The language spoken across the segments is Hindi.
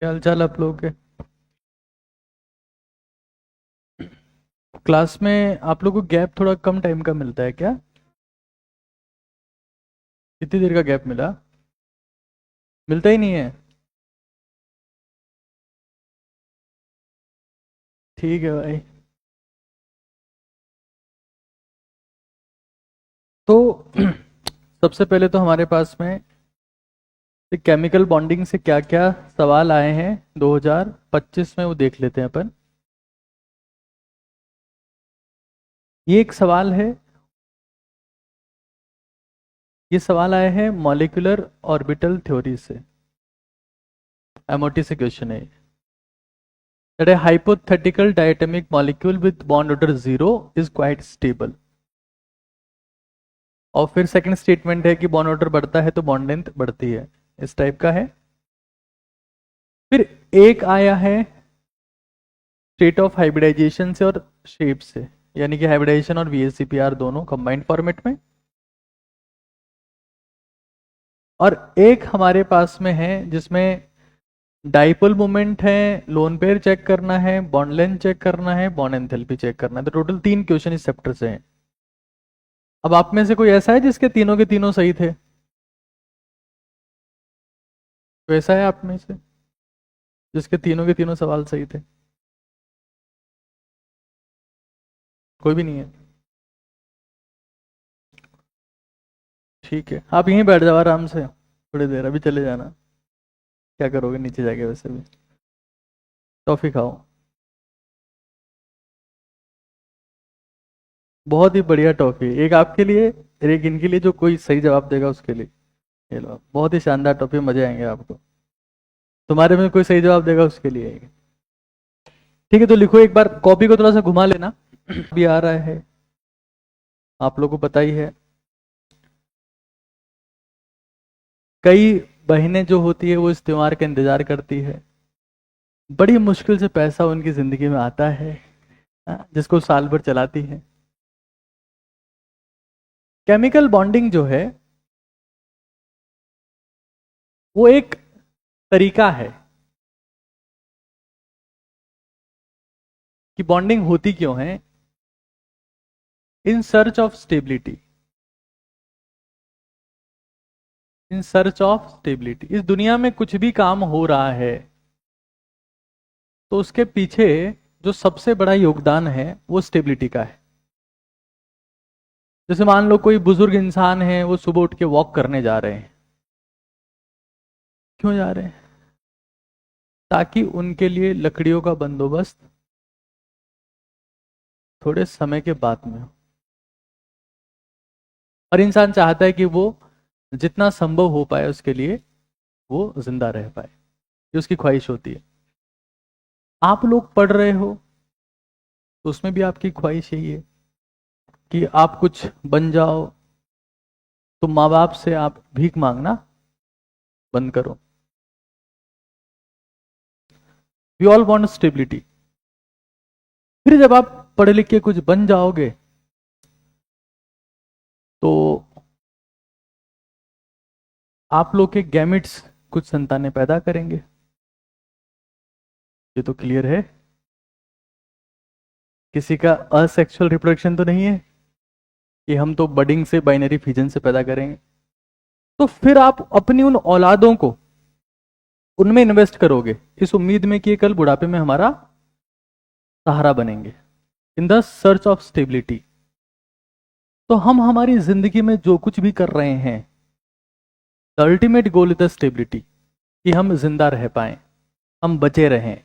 क्या हाल चाल आप लोगों के। क्लास में आप लोगों को गैप थोड़ा कम टाइम का मिलता है क्या? कितनी देर का गैप मिला? मिलता ही नहीं है। ठीक है भाई। तो सबसे पहले तो हमारे पास में केमिकल बॉन्डिंग से क्या क्या सवाल आए हैं 2025 में, वो देख लेते हैं अपन। ये एक सवाल है। ये सवाल आए हैं मॉलिक्यूलर ऑर्बिटल थ्योरी से। एमओटी से क्वेश्चन है। That a hypothetical diatomic molecule with bond order 0 is quite stable। और फिर सेकंड स्टेटमेंट है कि बॉन्ड ऑर्डर बढ़ता है तो बॉन्ड लेंथ बढ़ती है। इस टाइप का है। फिर एक आया है स्टेट ऑफ हाइब्रिडाइजेशन से और शेप से, यानी कि हाइब्रिडाइजेशन और वीएससीपीआर दोनों कंबाइंड फॉर्मेट में। और एक हमारे पास में है जिसमें डाइपोल मोमेंट है, लोन पेयर चेक करना है, बॉन्ड लेंथ चेक करना है, बॉन्ड एंथैल्पी चेक करना है। तो टोटल 3 क्वेश्चन इस चैप्टर से हैं। अब आप में से कोई ऐसा है जिसके तीनों के तीनों सही थे? तो ऐसा है आप में से जिसके तीनों के तीनों सवाल सही थे? कोई भी नहीं है? ठीक है, आप यहीं बैठ जाओ आराम से, थोड़ी देर अभी चले जाना। क्या करोगे नीचे जाके? वैसे भी टॉफी खाओ। बहुत ही बढ़िया टॉफी, एक आपके लिए और एक इनके लिए, जो कोई सही जवाब देगा उसके लिए। ये लो, बहुत ही शानदार टॉफी, मजे आएंगे आपको। तुम्हारे में कोई सही जवाब देगा उसके लिए। ठीक है, तो लिखो एक बार, कॉपी को थोड़ा सा घुमा लेना। भी आ रहा है, आप लोगों को पता ही है। कई बहनें जो होती है वो इस त्योहार का इंतजार करती है। बड़ी मुश्किल से पैसा उनकी जिंदगी में आता है, जिसको साल भर चलाती है। केमिकल बॉन्डिंग जो है वो एक तरीका है कि बॉन्डिंग होती क्यों है। In search of stability, in search of stability. इस दुनिया में कुछ भी काम हो रहा है तो उसके पीछे जो सबसे बड़ा योगदान है वो स्टेबिलिटी का है। जैसे मान लो कोई बुजुर्ग इंसान है, वो सुबह उठ के वॉक करने जा रहे हैं। क्यों जा रहे हैं? ताकि उनके लिए लकड़ियों का बंदोबस्त थोड़े समय के बाद में हो। और इंसान चाहता है कि वो जितना संभव हो पाए उसके लिए वो जिंदा रह पाए, ये उसकी ख्वाहिश होती है। आप लोग पढ़ रहे हो तो उसमें भी आपकी ख्वाहिश यही है कि आप कुछ बन जाओ। तो माँ बाप से आप भीख मांगना बंद करो। We all want stability. फिर जब आप पढ़े लिख के कुछ बन जाओगे तो आप लोग के गैमिट्स कुछ संतानें पैदा करेंगे। ये तो क्लियर है। किसी का असेक्सुअल रिप्रोडक्शन तो नहीं है कि हम तो बडिंग से, बाइनरी फिजन से पैदा करेंगे। तो फिर आप अपनी उन औलादों को उनमें इन्वेस्ट करोगे इस उम्मीद में कि ये कल बुढ़ापे में हमारा सहारा बनेंगे। In the search of stability. तो हम हमारी जिंदगी में जो कुछ भी कर रहे हैं, the ultimate goal is the stability, कि हम जिंदा रह पाए, हम बचे रहें।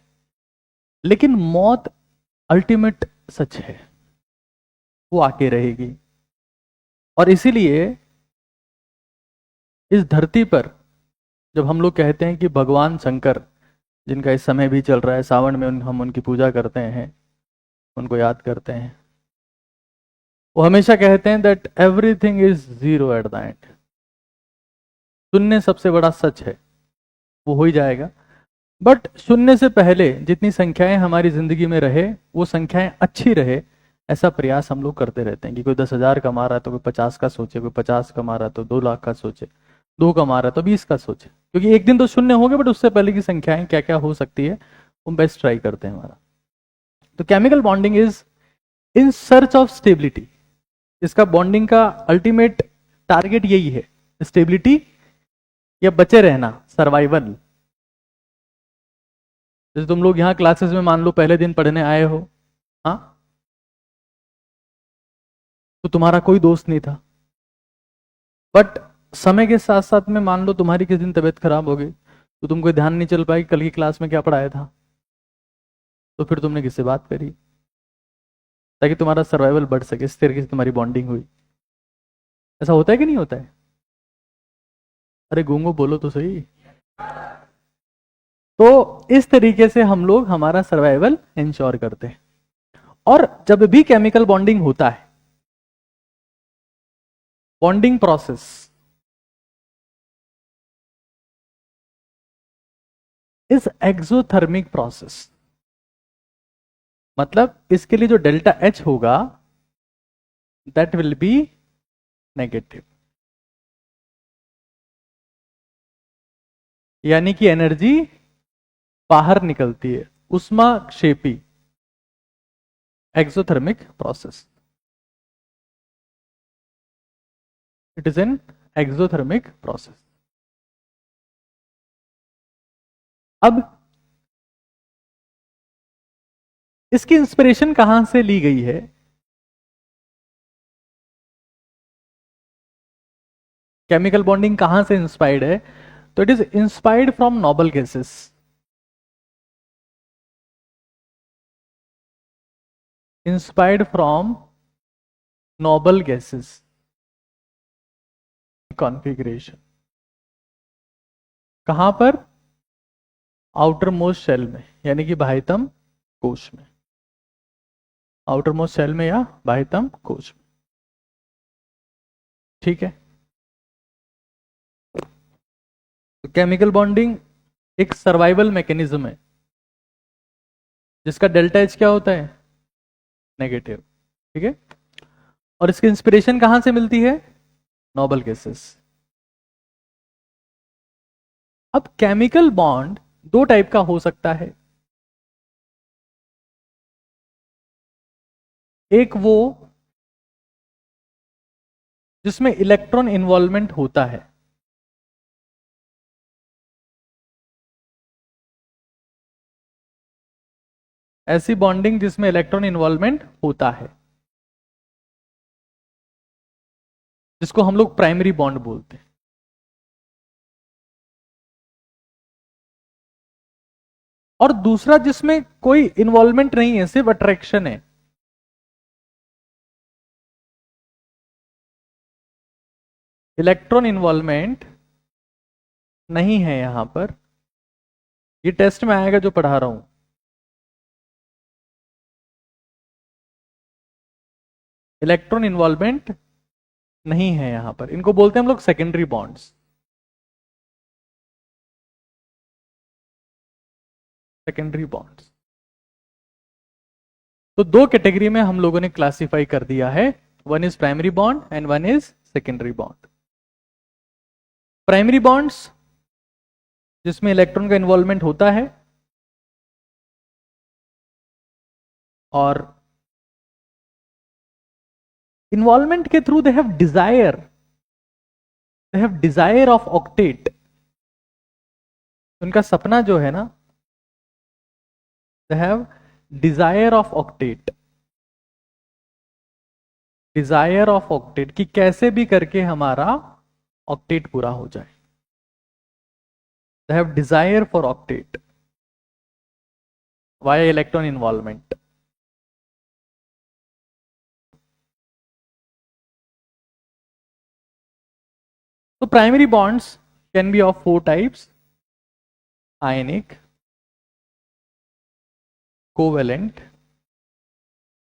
लेकिन मौत अल्टीमेट सच है, वो आके रहेगी। और इसीलिए इस धरती पर जब हम लोग कहते हैं कि भगवान शंकर, जिनका इस समय भी चल रहा है, सावन में हम उनकी पूजा करते हैं, उनको याद करते हैं, वो हमेशा कहते हैं that everything is zero at the end. शून्य सबसे बड़ा सच है, वो हो ही जाएगा। बट शून्य से पहले जितनी संख्याएं हमारी जिंदगी में रहे, वो संख्याएं अच्छी रहे, ऐसा प्रयास हम लोग करते रहते हैं। कि कोई 10,000 कमा रहा है तो कोई 50 का सोचे, कोई 50 कमा रहा है तो 2 लाख का सोचे, 2 कमा रहा है तो 20 का सोचे। क्योंकि एक दिन तो शून्य हो गए, बट उससे पहले की संख्याएं क्या क्या हो सकती है वो बेस्ट ट्राई करते हैं हमारा। तो chemical bonding is in search of stability. इसका बॉन्डिंग का अल्टीमेट टारगेट यही है, स्टेबिलिटी या बचे रहना, सर्वाइवल। जैसे तुम लोग यहाँ क्लासेस में मान लो पहले दिन पढ़ने आए हो, हाँ, तो तुम्हारा कोई दोस्त नहीं था, बट समय के साथ साथ में मान लो तुम्हारी किसी दिन तबीयत खराब हो गई, तो तुमको ध्यान नहीं चल पाई कल की क्लास में क्या पढ़ाया था, तो फिर तुमने किससे बात करी, ताकि तुम्हारा सर्वाइवल बढ़ सके, इस तरीके से तुम्हारी बॉन्डिंग हुई। ऐसा होता है कि नहीं होता है? अरे गूंगो बोलो तो सही। तो इस तरीके से हम लोग हमारा सर्वाइवल इंश्योर करते हैं। और जब भी केमिकल बॉन्डिंग होता है, bonding process is exothermic process, मतलब इसके लिए जो डेल्टा एच होगा दैट विल बी नेगेटिव, यानी कि एनर्जी बाहर निकलती है, उष्मा क्षेपी, exothermic process, it is an exothermic process. अब इसकी इंस्पिरेशन कहां से ली गई है? केमिकल बॉन्डिंग कहां से इंस्पायर्ड है? तो it is inspired from noble gases. Inspired from noble gases configuration. कहां पर? आउटर मोस्ट शेल में, यानी कि बाह्यतम कोश में, आउटर मोस्ट शेल में या बाह्यतम कोश में। ठीक है, तो केमिकल बॉन्डिंग एक सर्वाइवल मैकेनिज्म है जिसका डेल्टा एच क्या होता है? नेगेटिव। ठीक है, और इसकी इंस्पिरेशन कहां से मिलती है? Noble gases. अब केमिकल बॉन्ड दो टाइप का हो सकता है, एक वो जिसमें इलेक्ट्रॉन इन्वॉल्वमेंट होता है, ऐसी बॉन्डिंग जिसमें इलेक्ट्रॉन इन्वॉल्वमेंट होता है, जिसको हम लोग प्राइमरी बॉन्ड बोलते हैं। और दूसरा जिसमें कोई इन्वॉल्वमेंट नहीं है, सिर्फ अट्रैक्शन है। इलेक्ट्रॉन इन्वॉल्वमेंट नहीं है यहां पर, ये टेस्ट में आएगा जो पढ़ा रहा हूं। इलेक्ट्रॉन इन्वॉल्वमेंट नहीं है यहां पर, इनको बोलते हैं हम लोग सेकेंडरी बॉन्ड्स। सेकेंडरी बॉन्ड्स तो दो कैटेगरी में हम लोगों ने क्लासिफाई कर दिया है, one is primary bond and one is secondary bond. Primary bonds जिसमें इलेक्ट्रॉन का इन्वॉल्वमेंट होता है, और इन्वॉल्वमेंट के through they have desire of octet. उनका सपना जो है ना, they have desire of octet, desire of octet कि कैसे भी करके हमारा ऑक्टेट पूरा हो जाए। They have desire for octet via electron involvement. तो primary bonds can be of four types: ionic, covalent,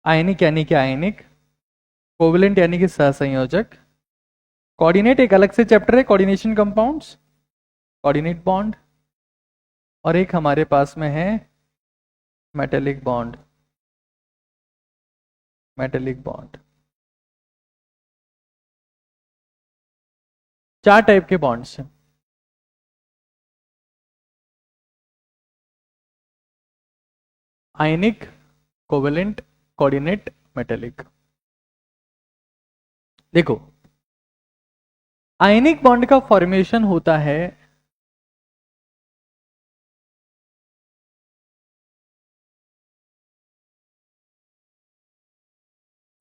आयनिक यानी कि आयनिक, कोवेलेंट यानी कि सहसंयोजक, कोऑर्डिनेट एक अलग से चैप्टर है, कोऑर्डिनेशन कंपाउंड्स, कोऑर्डिनेट बॉन्ड, और एक हमारे पास में है मेटेलिक बॉन्ड, मेटेलिक बॉन्ड। चार टाइप के बॉन्ड्स हैं। आयनिक, कोवेलेंट, कोऑर्डिनेट, मेटेलिक। देखो आयनिक बॉन्ड का फॉर्मेशन होता है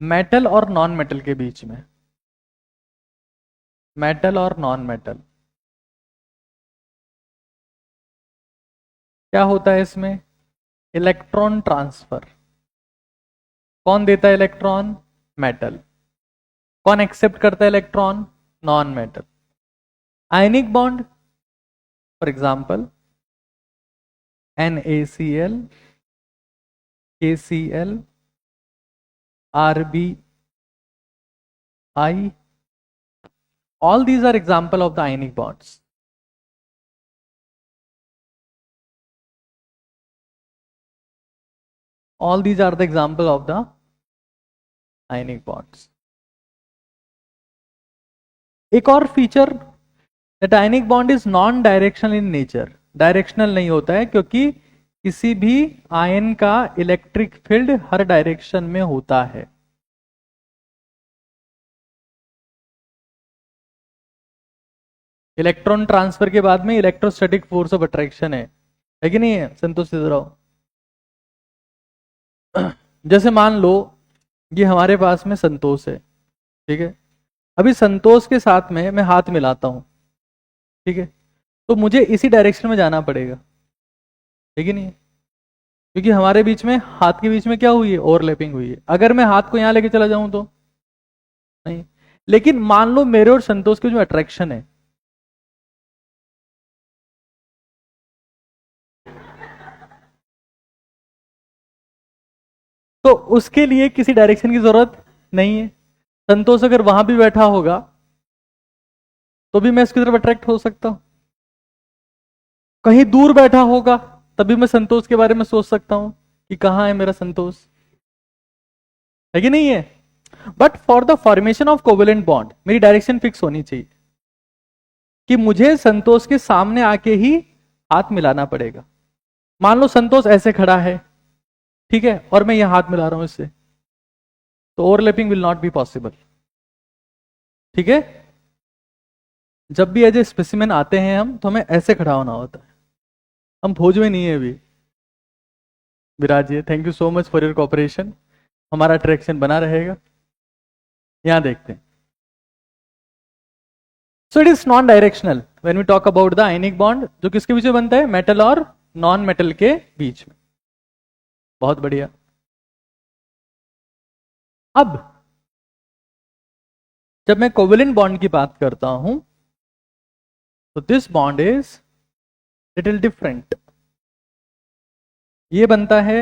मेटल और नॉन मेटल के बीच में, मेटल और नॉन मेटल। क्या होता है इसमें? Electron transfer. कौन देता है इलेक्ट्रॉन? मेटल। कौन एक्सेप्ट करता है electron? Non metal. Ionic bond for example NaCl, KCl, RBI, all these are example of the ionic bonds. All these are the example of the ionic bonds. एक और feature, that ionic bond is non directional in nature. Directional नहीं होता है क्योंकि किसी भी आयन का इलेक्ट्रिक फील्ड हर डायरेक्शन में होता है। इलेक्ट्रॉन ट्रांसफर के बाद में इलेक्ट्रोस्टैटिक फोर्स ऑफ अट्रैक्शन है कि नहीं है? संतोष सिद्धराव, जैसे मान लो ये हमारे पास में संतोष है, ठीक है। अभी संतोष के साथ में मैं हाथ मिलाता हूं, ठीक है, तो मुझे इसी डायरेक्शन में जाना पड़ेगा, ठीक है नहीं? क्योंकि हमारे बीच में, हाथ के बीच में क्या हुई है? ओवरलैपिंग हुई है। अगर मैं हाथ को यहां लेके चला जाऊं तो नहीं। लेकिन मान लो मेरे और संतोष के जो अट्रैक्शन है, तो उसके लिए किसी डायरेक्शन की जरूरत नहीं है। संतोष अगर वहां भी बैठा होगा तो भी मैं इसकी तरफ अट्रैक्ट हो सकता हूं। कहीं दूर बैठा होगा तभी मैं संतोष के बारे में सोच सकता हूं कि कहां है मेरा संतोष, है कि नहीं है? But for the formation of covalent bond मेरी डायरेक्शन फिक्स होनी चाहिए कि मुझे संतोष के सामने आके ही हाथ मिलाना पड़ेगा। मान लो संतोष ऐसे खड़ा है, ठीक है, और मैं यहां हाथ मिला रहा हूं इससे, तो overlapping will not be possible, ठीक है। जब भी एज ए स्पेसिमेन आते हैं हम, तो हमें ऐसे खड़ा होना होता है। हम फौज में नहीं है अभी। Viraj ji, thank you so much for your cooperation. हमारा अट्रैक्शन बना रहेगा। यहां देखते हैं। So it is non directional when we talk about the ionic bond, जो किसके बीच में बनता है? मेटल और नॉन मेटल के बीच में। बहुत बढ़िया। अब जब मैं कोवेलेंट बॉन्ड की बात करता हूं, तो this bond is little different. ये बनता है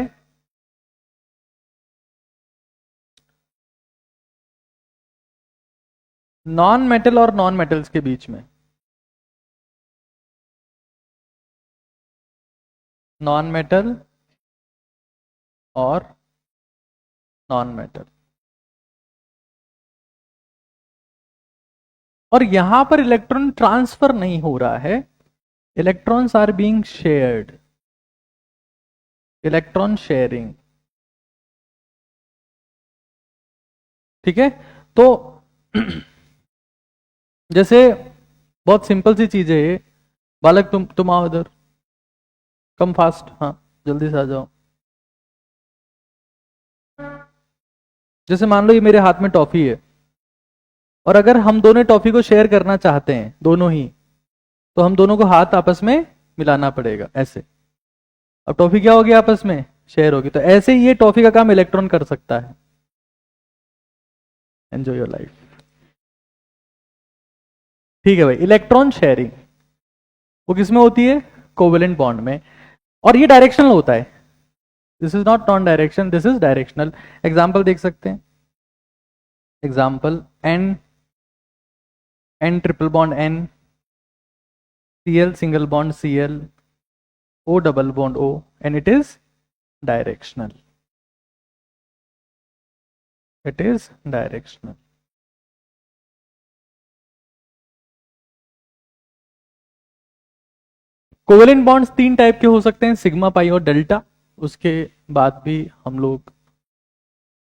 नॉन मेटल और नॉन मेटल्स के बीच में। नॉन मेटल और नॉन मेटल, और यहां पर इलेक्ट्रॉन ट्रांसफर नहीं हो रहा है, electrons are being shared, electron sharing, ठीक है। तो जैसे बहुत सिंपल सी चीज है ये। बालक तुम आओ इधर, कम फास्ट, हाँ जल्दी से आ जाओ। जैसे मान लो ये मेरे हाथ में टॉफी है, और अगर हम दोनों टॉफी को शेयर करना चाहते हैं, दोनों ही, तो हम दोनों को हाथ आपस में मिलाना पड़ेगा ऐसे। अब टॉफी क्या होगी? आपस में शेयर होगी। तो ऐसे ही ये टॉफी का काम इलेक्ट्रॉन कर सकता है। Enjoy your life. ठीक है भाई, इलेक्ट्रॉन शेयरिंग वो किसमें होती है? कोवेलेंट बॉन्ड में। और ये डायरेक्शनल होता है। This is not non direction, this is directional. Example देख सकते हैं। Example N, N triple bond N, Cl single bond Cl, O double bond O, and it is directional. It is directional. Covalent bonds तीन टाइप के हो सकते हैं, सिग्मा, पाई और डेल्टा। उसके बाद भी हम लोग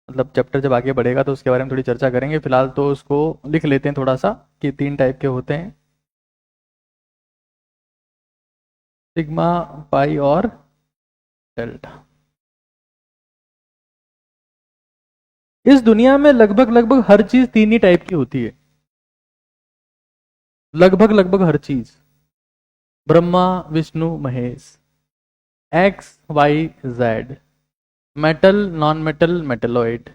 मतलब चैप्टर जब आगे बढ़ेगा तो उसके बारे में थोड़ी चर्चा करेंगे। फिलहाल तो उसको लिख लेते हैं थोड़ा सा कि 3 टाइप के होते हैं, सिग्मा, पाई और डेल्टा। इस दुनिया में लगभग लगभग हर चीज 3 ही टाइप की होती है, लगभग लगभग हर चीज। Brahma, Vishnu, Mahesh, X, Y, Z, metal, non metal, metalloid,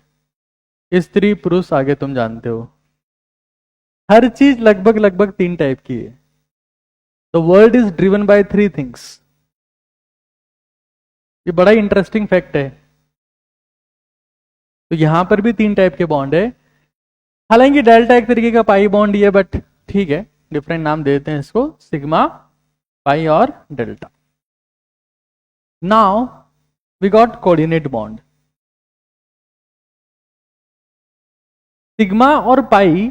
स्त्री, पुरुष, आगे तुम जानते हो। हर चीज लगभग लगभग 3 टाइप की है। The world is driven by 3 things. ये बड़ा ही इंटरेस्टिंग फैक्ट है। तो यहां पर भी 3 टाइप के बॉन्ड है। हालांकि डेल्टा एक तरीके का पाई बॉन्ड ही है, बट ठीक है, डिफरेंट नाम दे देते हैं इसको, सिग्मा, पाई और delta. Now we got coordinate bond. Sigma और पाई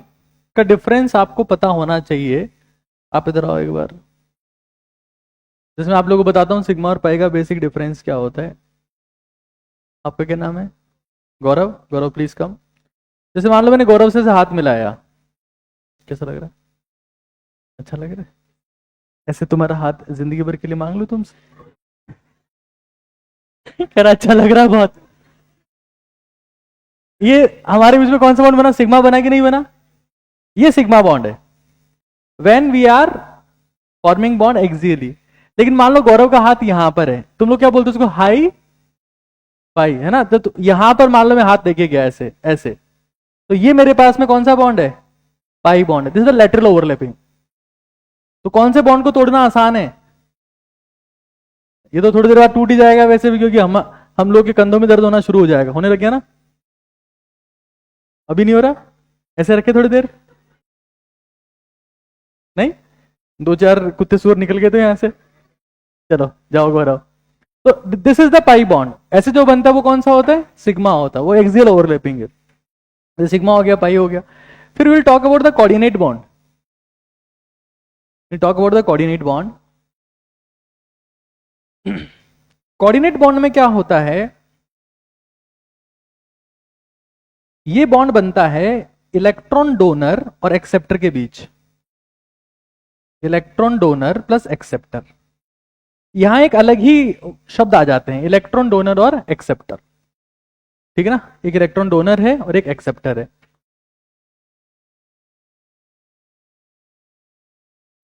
का डिफरेंस आपको पता होना चाहिए। आप इधर आओ एक बार, जिसमें आप लोगों को बताता हूं सिग्मा और पाई का बेसिक डिफरेंस क्या होता है। आपका क्या नाम है? गौरव। गौरव प्लीज कम। जैसे मान लो मैंने गौरव से हाथ मिलाया, कैसा लग रहा है? अच्छा लग रहा है? ऐसे तुम्हारा हाथ जिंदगी भर के लिए मांग लूं तुमसे? कह रहा अच्छा लग रहा है बहुत। ये हमारे बीच में कौन सा बॉन्ड बना? सिग्मा बना कि नहीं बना? ये सिग्मा बॉन्ड है when we are forming bond axially. लेकिन मान लो गौरव का हाथ यहां पर है, तुम लोग क्या बोलते हो उसको? हाई पाई, है ना? तो यहां पर मान लो मैं हाथ देके गया ऐसे ऐसे, तो ये मेरे पास में कौन सा बॉन्ड है? पाई बॉन्ड है। This is the lateral overlapping. तो कौन से बॉन्ड को तोड़ना आसान है? ये तो थोड़ी देर बाद टूट ही जाएगा वैसे भी, क्योंकि हम लोग के कंधों में दर्द होना शुरू हो जाएगा, होने लग गया ना? अभी नहीं हो रहा? ऐसे रखे थोड़ी देर, नहीं? 2-4 कुत्ते सुअर निकल गए तो यहां से। चलो जाओ गौरव। तो this is the pi bond. ऐसे जो बनता है वो कौन सा होता है? सिग्मा होता है। वो एक्सियल ओवरलैपिंग है। सिग्मा हो गया, पाई हो गया। फिर will talk about the coordinate bond. Will talk about the coordinate bond. Coordinate bond में क्या होता है? ये बॉन्ड बनता है इलेक्ट्रॉन डोनर और एक्सेप्टर के बीच। Electron donor plus acceptor. यहां एक अलग ही शब्द आ जाते हैं, इलेक्ट्रॉन डोनर और एक्सेप्टर। ठीक है ना? एक इलेक्ट्रॉन डोनर है और एक एक्सेप्टर है।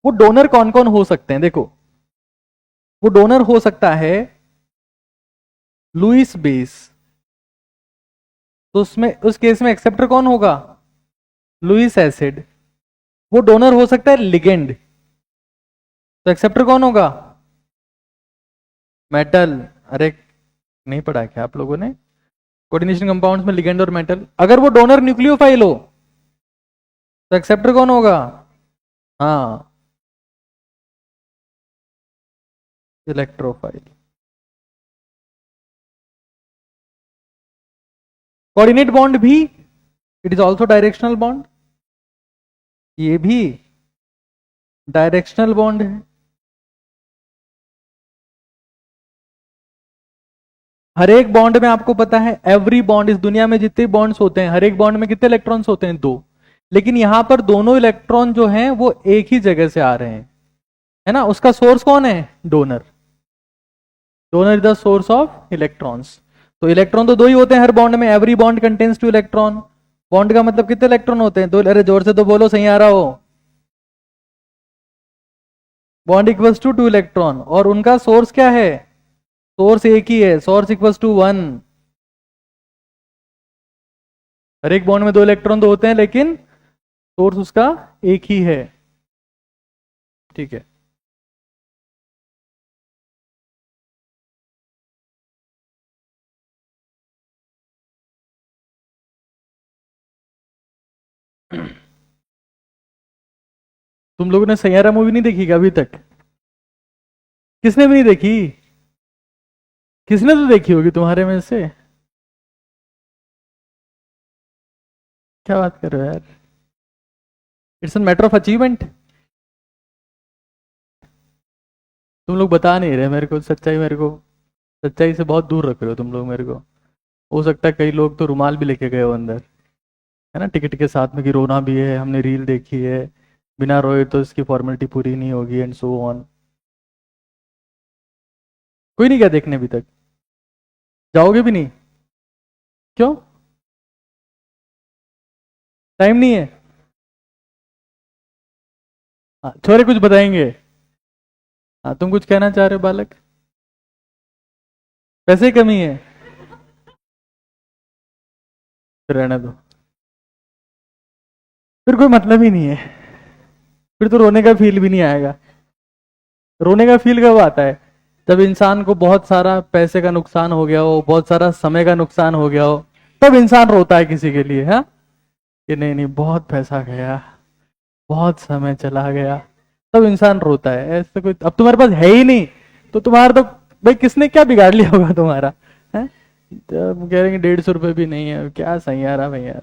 वो डोनर कौन कौन हो सकते हैं? देखो, वो डोनर हो सकता है लुईस बेस। तो उसमें उस केस में एक्सेप्टर कौन होगा? Lewis acid. वो डोनर हो सकता है लिगेंड। तो एक्सेप्टर कौन होगा? मेटल। अरे नहीं पढ़ा क्या आप लोगों ने कोऑर्डिनेशन कंपाउंड्स में लिगेंड और मेटल? अगर वो डोनर न्यूक्लियोफाइल हो तो एक्सेप्टर कौन होगा? हाँ, इलेक्ट्रोफाइल। कोऑर्डिनेट बॉन्ड भी it is also directional bond. ये भी डायरेक्शनल बॉन्ड है। हर एक बॉन्ड में आपको पता है, एवरी बॉन्ड, इस दुनिया में जितने बॉन्ड्स होते हैं हर एक बॉन्ड में कितने इलेक्ट्रॉन्स होते हैं? 2। लेकिन यहां पर दोनों इलेक्ट्रॉन जो हैं वो एक ही जगह से आ रहे हैं, है ना? उसका सोर्स कौन है? Donor. Donor is the source of electrons. तो इलेक्ट्रॉन तो 2 ही होते हैं हर बॉन्ड में। Every bond contains 2 electron. Bond का मतलब कितने इलेक्ट्रॉन होते हैं? 2। अरे जोर से तो बोलो, सही आ रहा हो। Bond equals to 2 electron. और उनका सोर्स क्या है? सोर्स एक ही है, सोर्स इक्वल्स टू 1। हर एक बॉन्ड में 2 इलेक्ट्रॉन तो होते हैं, लेकिन सोर्स उसका एक ही है। ठीक है। तुम लोगों ने सैयारा मूवी नहीं देखी क्या अभी तक? किसने भी नहीं देखी? किसने तो देखी होगी तुम्हारे में से? क्या बात कर रहे हो यार? It's an matter of achievement. तुम लोग बता नहीं रहे मेरे को सच्चाई, मेरे को सच्चाई से बहुत दूर रख रहे हो तुम लोग मेरे को। हो सकता है कई लोग तो रुमाल भी लेके गए हो अंदर, है ना, टिकट के साथ में, कि रोना भी है, हमने रील देखी है, बिना रोए तो इसकी फॉर्मेलिटी पूरी नहीं होगी एंड सो ऑन। कोई नहीं गया देखने अभी तक? जाओगे भी नहीं? क्यों? टाइम नहीं है? हाँ, छोरे कुछ बताएंगे? हाँ, तुम कुछ कहना चाह रहे हो बालक? पैसे की कमी है? फिर रहने दो, फिर कोई मतलब ही नहीं है, फिर तो रोने का फील भी नहीं आएगा। रोने का फील कब आता है? जब इंसान को बहुत सारा पैसे का नुकसान हो गया हो, बहुत सारा समय का नुकसान हो गया हो, तब इंसान रोता है किसी के लिए, हाँ, कि नहीं नहीं बहुत पैसा गया, बहुत समय चला गया, तब इंसान रोता है। ऐसे कोई, अब तुम्हारे पास है ही नहीं तो तुम्हारा तो, भाई किसने क्या बिगाड़ लिया होगा तुम्हारा, है? जब कह रहे हैं 150 रुपये भी नहीं है, क्या सही आ रहा भैया।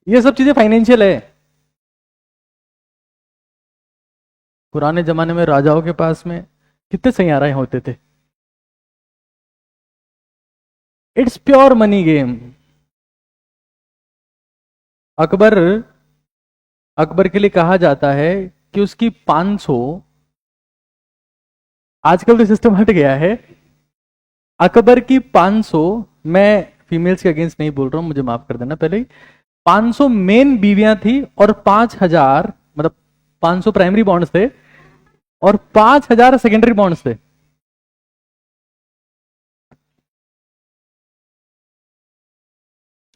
ये सब चीजें फाइनेंशियल है। पुराने जमाने में राजाओं के पास में कितने सैयारा होते थे। It's pure money game. Akbar, Akbar के लिए कहा जाता है कि उसकी 500, आजकल तो सिस्टम हट गया है, अकबर की 500, मैं फीमेल्स के अगेंस्ट नहीं बोल रहा हूं, मुझे माफ कर देना पहले ही, 500 मेन बीवियां थी और 5000, मतलब 500 प्राइमरी बॉन्ड्स थे और 5000 सेकेंडरी बॉन्ड्स थे।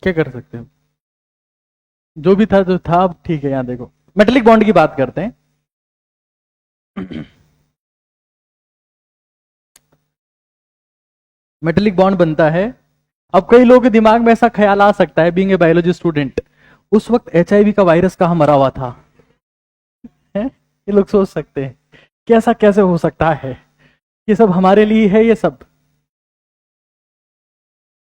क्या कर सकते हो? जो भी था जो था, अब ठीक है। यहां देखो, मेटेलिक बॉन्ड की बात करते हैं। मेटेलिक बॉन्ड बनता है। अब कई लोगों के दिमाग में ऐसा ख्याल आ सकता है, बीइंग ए बायोलॉजी स्टूडेंट, उस वक्त एचआईवी का वायरस कहां मरा हुआ था, है? ये लोग सोच सकते हैं कि ऐसा कैसे हो सकता है, ये सब हमारे लिए है ये सब।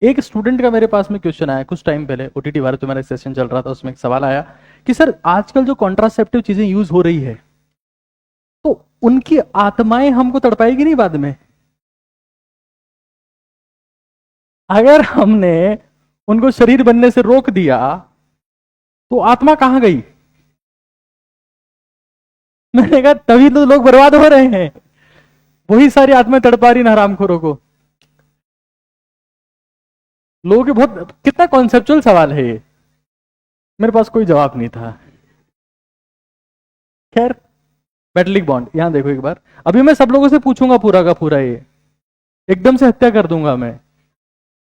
एक स्टूडेंट का मेरे पास में क्वेश्चन आया कुछ टाइम पहले, ओटीटी भारत में मेरा सेशन चल रहा था, उसमें एक सवाल आया कि सर आजकल जो कॉन्ट्रासेप्टिव चीजें यूज हो रही है, तो उनकी आत्माएं हमको तड़पाएगी नहीं बाद में? अगर हमने उनको शरीर बनने से रोक दिया तो आत्मा कहां गई? मैंने कहा तभी तो लोग बर्बाद हो रहे हैं, वही सारी आत्माएं तड़पा रही ना हरामखोरों को। लोगों के बहुत, कितना कॉन्सेप्चुअल सवाल है ये, मेरे पास कोई जवाब नहीं था। खैर, मेटलिक बॉन्ड यहां देखो एक बार, अभी मैं सब लोगों से पूछूंगा पूरा का पूरा, ये एकदम से हत्या कर दूंगा मैं,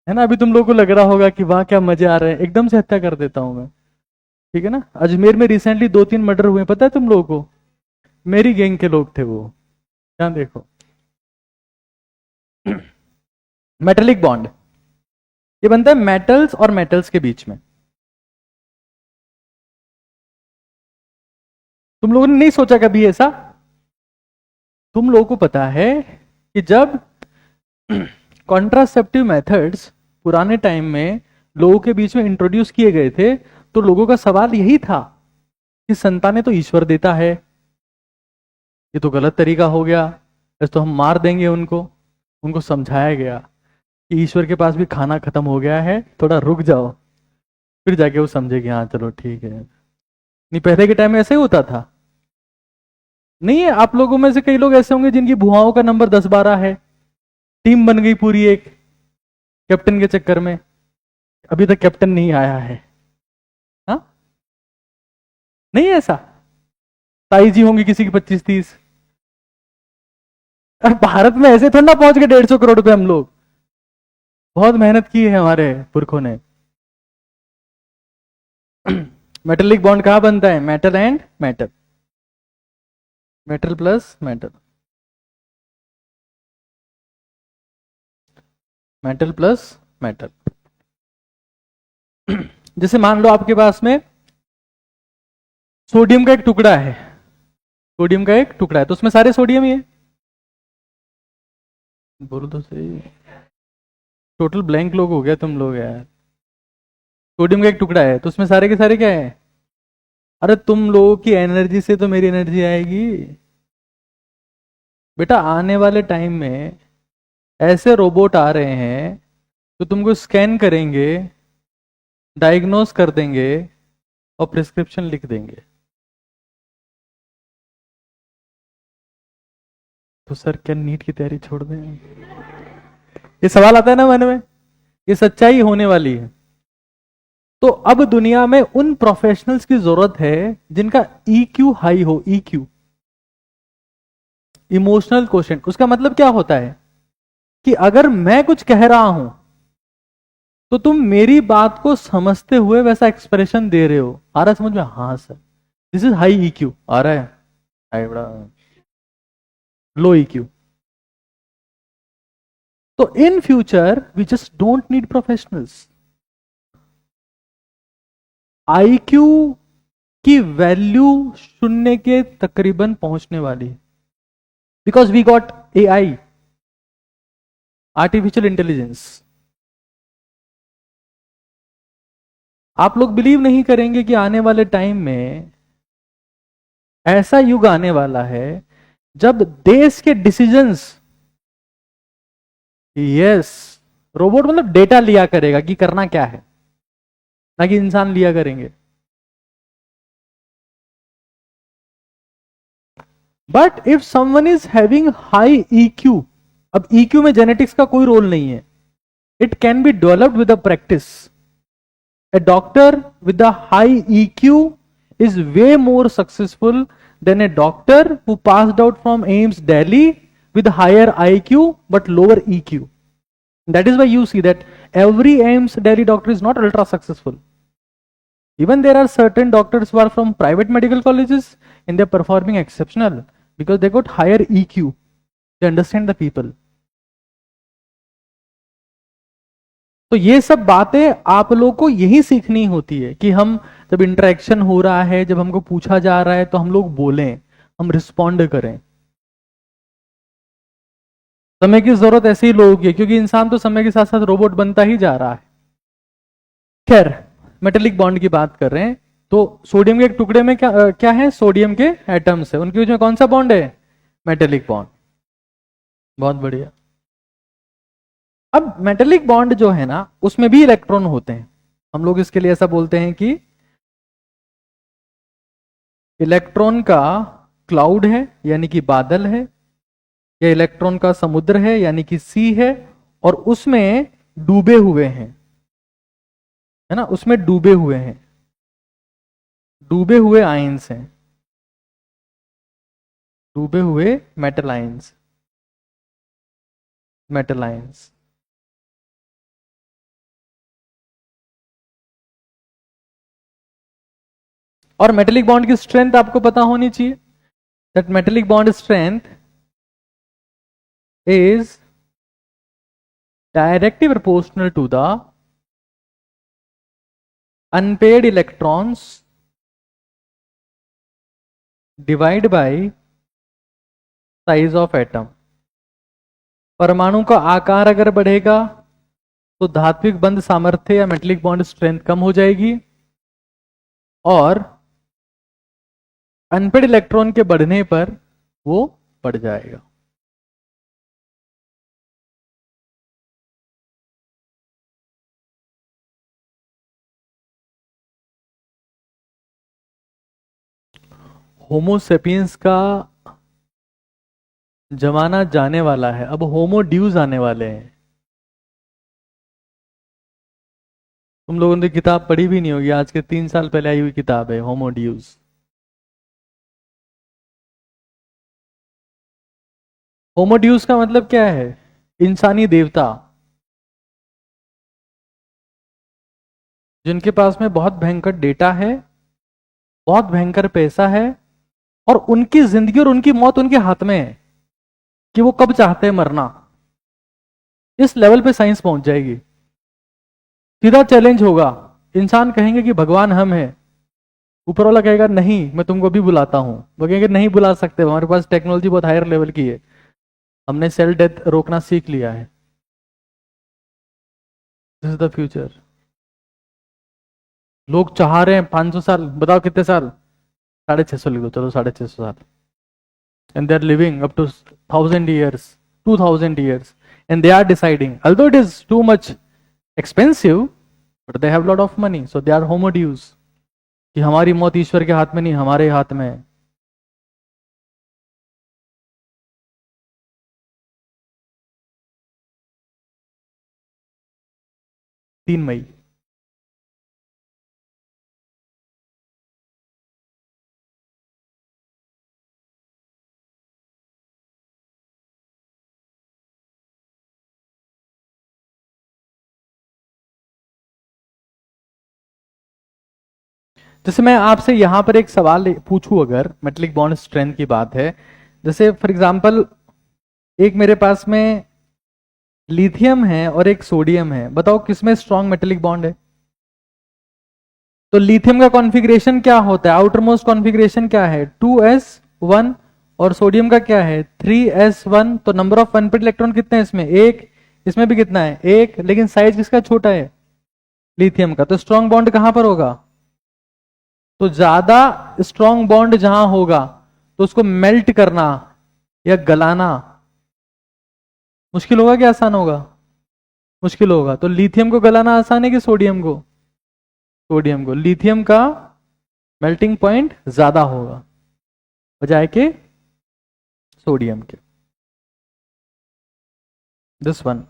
है ना? अभी तुम लोगों को लग रहा होगा कि वाह क्या मजे आ रहे हैं, एकदम से हत्या कर देता हूं मैं, ठीक है ना? अजमेर में रिसेंटली 2-3 मर्डर हुए, पता है तुम लोगों को? मेरी गैंग के लोग थे वो। यहां देखो, मेटेलिक बॉन्ड ये बनता है मेटल्स और मेटल्स के बीच में। तुम लोगों ने नहीं सोचा कभी ऐसा? तुम लोगों को पता है कि जब कॉन्ट्रासेप्टिव मेथड्स पुराने टाइम में लोगों के बीच में इंट्रोड्यूस किए गए थे, तो लोगों का सवाल यही था कि संतानें तो ईश्वर देता है, ये तो गलत तरीका हो गया, इस तो हम मार देंगे उनको। उनको समझाया गया कि ईश्वर के पास भी खाना खत्म हो गया है, थोड़ा रुक जाओ, फिर जाके वो समझे कि हाँ चलो ठीक है। नहीं, पहले के टाइम में ऐसे ही होता था। नहीं है, आप लोगों में से कई लोग ऐसे होंगे जिनकी बुआओं का नंबर 10-12 है, टीम बन गई पूरी एक, कैप्टन के चक्कर में अभी तक कैप्टन नहीं आया है। हाँ, नहीं है ऐसा? ताई जी होंगी किसी की 25-30। और भारत में ऐसे थोड़ा ना पहुंच गए 150 करोड़ रुपए हम लोग, बहुत मेहनत की है हमारे पुरखों ने। मेटेलिक बॉन्ड कहां बनता है? Metal and metal, metal plus metal, metal plus metal. जैसे मान लो आपके पास में सोडियम का एक टुकड़ा है, सोडियम का एक टुकड़ा है, तो उसमें सारे सोडियम ही है। बोलो तो सही, टोटल ब्लैंक लोग हो गया तुम लोग यार। सोडियम का एक टुकड़ा है तो उसमें सारे के सारे क्या है? अरे तुम लोगों की एनर्जी से तो मेरी एनर्जी आएगी बेटा। आने वाले टाइम में ऐसे रोबोट आ रहे हैं तो तुमको स्कैन करेंगे, डायग्नोस कर देंगे और प्रिस्क्रिप्शन लिख देंगे। तो सर क्या नीट की तैयारी छोड़ दें? ये सवाल आता है ना मन में, ये सच्चाई होने वाली है। तो अब दुनिया में उन प्रोफेशनल्स की जरूरत है जिनका ईक्यू हाई हो। EQ, emotional question. उसका मतलब क्या होता है कि अगर मैं कुछ कह रहा हूं तो तुम मेरी बात को समझते हुए वैसा एक्सप्रेशन दे रहे हो। आ रहा है समझ में? हाँ sir, this is high EQ. आ रहा है? हाई बड़ा लो ईक्यू। तो in future we just don't need professionals. IQ की वैल्यू शून्य के तकरीबन पहुंचने वाली है, because we got AI, artificial intelligence. आप लोग बिलीव नहीं करेंगे कि आने वाले टाइम में ऐसा युग आने वाला है जब देश के डिसीजंस, यस, रोबोट मतलब डेटा लिया करेगा कि करना क्या है, ना कि इंसान लिया करेंगे। But if someone is having high EQ, अब ईक्यू में जेनेटिक्स का कोई रोल नहीं है, it can be developed with a practice. A doctor with a high EQ is way more successful than a doctor who passed out from AIIMS Delhi with higher IQ but lower EQ. That is why you see that every AIIMS Delhi doctor is not ultra successful. Even there are certain doctors who are from private medical colleges and they are performing exceptional because they got higher EQ. They understand the people. तो ये सब बातें आप लोग को यही सीखनी होती है कि हम जब इंटरेक्शन हो रहा है, जब हमको पूछा जा रहा है तो हम लोग बोलें, हम रिस्पॉन्ड करें। समय की जरूरत ऐसे ही लोगों की है क्योंकि इंसान तो समय के साथ साथ रोबोट बनता ही जा रहा है। खैर, मेटेलिक बॉन्ड की बात कर रहे हैं तो सोडियम के एक टुकड़े में क्या है? सोडियम के एटम्स है, उनके बीच में कौन सा बॉन्ड है? Metallic bond. बहुत बढ़िया। अब मेटेलिक बॉन्ड जो है ना, उसमें भी इलेक्ट्रॉन होते हैं। हम लोग इसके लिए ऐसा बोलते हैं कि इलेक्ट्रॉन का क्लाउड है, यानी कि बादल है, या इलेक्ट्रॉन का समुद्र है यानी कि सी है, और उसमें डूबे हुए हैं, है ना, उसमें डूबे हुए हैं, डूबे हुए आयंस हैं, डूबे हुए मेटल आयंस, मेटल आयंस। और मेटेलिक बॉन्ड की स्ट्रेंथ आपको पता होनी चाहिए। That metallic bond strength is directly proportional to the unpaired electrons divide by size of atom। परमाणु का आकार अगर बढ़ेगा तो धात्विक बंध सामर्थ्य या मेटेलिक बॉन्ड स्ट्रेंथ कम हो जाएगी, और अनपेड इलेक्ट्रॉन के बढ़ने पर वो बढ़ जाएगा। होमोसेपियंस का जमाना जाने वाला है, अब होमो ड्यूज आने वाले हैं। तुम लोगों ने किताब पढ़ी भी नहीं होगी, आज के 3 साल पहले आई हुई किताब है होमो ड्यूज। होमो ड्यूज का मतलब क्या है? इंसानी देवता, जिनके पास में बहुत भयंकर डेटा है, बहुत भयंकर पैसा है, और उनकी जिंदगी और उनकी मौत उनके हाथ में है कि वो कब चाहते हैं मरना। इस लेवल पे साइंस पहुंच जाएगी। सीधा चैलेंज होगा, इंसान कहेंगे कि भगवान हम हैं, ऊपर वाला कहेगा नहीं मैं तुमको भी बुलाता हूं, वो कहेंगे नहीं बुला सकते, हमारे पास टेक्नोलॉजी बहुत हायर लेवल की है, हमने सेल डेथ रोकना सीख लिया है। This is the future. लोग चाह रहे हैं 500 साल, बताओ कितने साल? 650 लिख दो, चलो 650 साल। And they are living up to 1000 years, 2000 years. and they are deciding, although it is too much expensive, but they have lot of money, so they are homodues कि हमारी मौत ईश्वर के हाथ में नहीं, हमारे हाथ में है। तीन मई। जैसे मैं आपसे यहां पर एक सवाल पूछूं, अगर मेटलिक बॉन्ड स्ट्रेंथ की बात है, जैसे फॉर एग्जांपल एक मेरे पास में लिथियम है और एक सोडियम है, बताओ किसमें स्ट्रॉन्ग मेटेलिक बॉन्ड है? तो लिथियम का कॉन्फ़िगरेशन क्या होता है, आउटर मोस्ट कॉन्फ़िगरेशन क्या है, 2s1, और सोडियम का क्या है 3s1। तो नंबर ऑफ अनपेड इलेक्ट्रॉन कितने हैं इसमें, एक, इसमें भी कितना है एक, लेकिन साइज किसका छोटा है, लिथियम का। तो स्ट्रॉन्ग बॉन्ड कहां पर होगा, तो ज्यादा स्ट्रॉन्ग बॉन्ड जहां होगा तो उसको मेल्ट करना या गलाना मुश्किल होगा कि आसान होगा, मुश्किल होगा। तो लिथियम को गलाना आसान है कि सोडियम को, सोडियम को। लिथियम का मेल्टिंग पॉइंट ज्यादा होगा बजाय के सोडियम के। दिस वन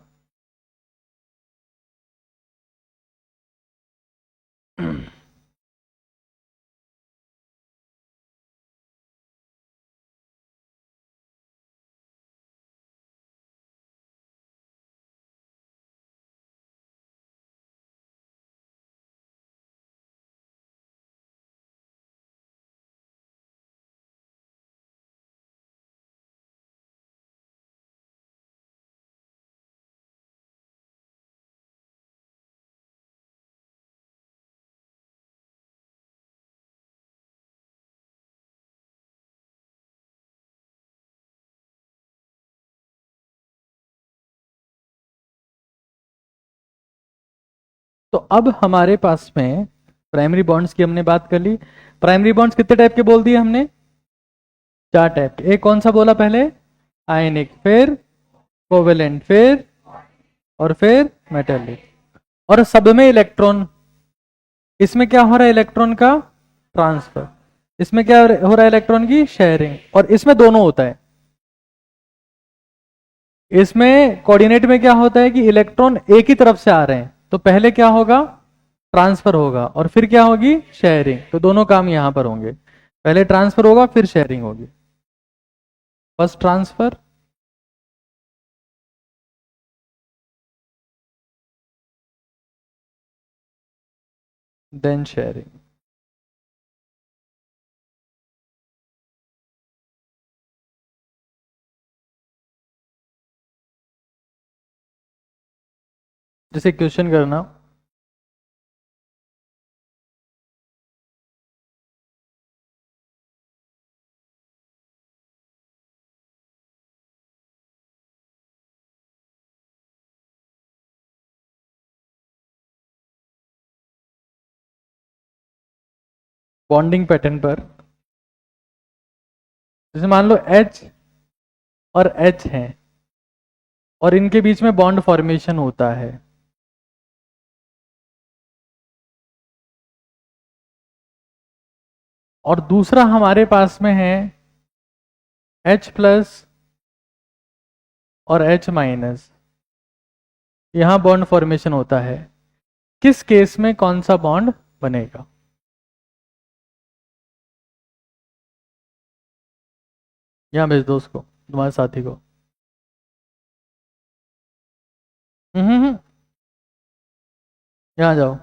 तो अब हमारे पास में प्राइमरी बॉन्ड्स की हमने बात कर ली। प्राइमरी बॉन्ड्स कितने टाइप के बोल दिए हमने, चार टाइप के। एक कौन सा बोला पहले, आयनिक, फिर कोवेलेंट, फिर और फिर मेटेलिक। और सब में इलेक्ट्रॉन, इसमें क्या हो रहा है इलेक्ट्रॉन का ट्रांसफर, इसमें क्या हो रहा है इलेक्ट्रॉन की शेयरिंग, और इसमें दोनों होता है। इसमें कोऑर्डिनेट में क्या होता है कि इलेक्ट्रॉन एक ही तरफ से आ रहे हैं, तो पहले क्या होगा ट्रांसफर होगा और फिर क्या होगी शेयरिंग। तो दोनों काम यहां पर होंगे, पहले ट्रांसफर होगा फिर शेयरिंग होगी। First transfer, then sharing. जैसे क्वेश्चन करना, बॉन्डिंग पैटर्न पर, जैसे मान लो H और H है और इनके बीच में बॉन्ड फॉर्मेशन होता है, और दूसरा हमारे पास में है H प्लस और H माइनस, यहां बॉन्ड फॉर्मेशन होता है। किस केस में कौन सा बॉन्ड बनेगा, यहां भेज दो उसको, तुम्हारे साथी को। यहां जाओ।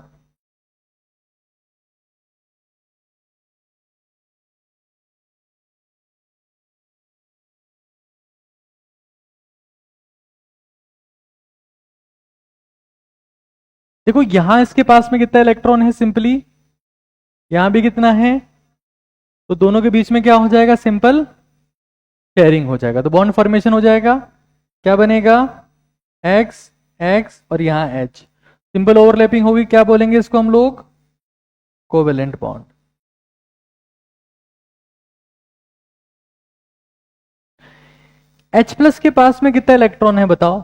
देखो यहां इसके पास में कितना इलेक्ट्रॉन है, सिंपली यहां भी कितना है, तो दोनों के बीच में क्या हो जाएगा, सिंपल शेयरिंग हो जाएगा, तो बॉन्ड फॉर्मेशन हो जाएगा। क्या बनेगा, एक्स एक्स और यहां एच, सिंपल ओवरलैपिंग होगी, क्या बोलेंगे इसको हम लोग, कोवेलेंट बॉन्ड। H प्लस के पास में कितना इलेक्ट्रॉन है बताओ,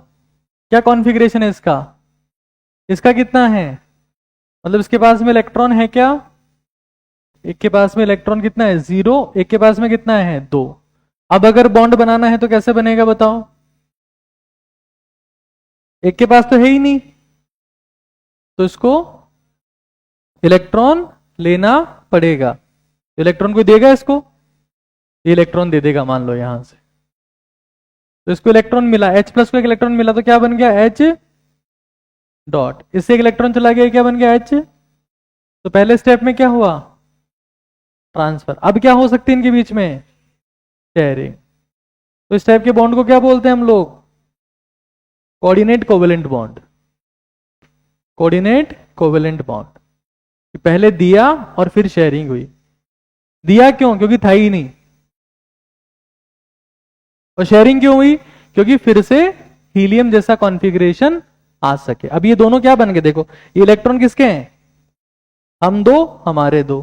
क्या कॉन्फ़िगरेशन है इसका? इसका कितना है, मतलब इसके पास में इलेक्ट्रॉन है क्या? एक के पास में इलेक्ट्रॉन कितना है? 0। एक के पास में कितना है? 2। अब अगर बॉन्ड बनाना है तो कैसे बनेगा बताओ? एक के पास तो है ही नहीं, तो इसको इलेक्ट्रॉन लेना पड़ेगा। इलेक्ट्रॉन कोई देगा इसको? ये इलेक्ट्रॉन दे देगा मान लो यहां से, तो इसको इलेक्ट्रॉन मिला, H प्लस को एक इलेक्ट्रॉन मिला, तो क्या बन गया? H dot. इससे एक इलेक्ट्रॉन चला गया, क्या बन गया? H। तो पहले स्टेप में क्या हुआ? ट्रांसफर। अब क्या हो सकती है इनके बीच में? शेयरिंग। तो इस टाइप के बॉन्ड को क्या बोलते हैं हम लोग? Coordinate covalent bond. Coordinate covalent bond. पहले दिया और फिर शेयरिंग हुई। दिया क्यों? क्योंकि था ही नहीं। और शेयरिंग क्यों हुई? क्योंकि फिर से हीलियम जैसा कॉन्फ़िगरेशन आ सके। अब ये दोनों क्या बन गए देखो, ये इलेक्ट्रॉन किसके हैं? हम दो, हमारे दो।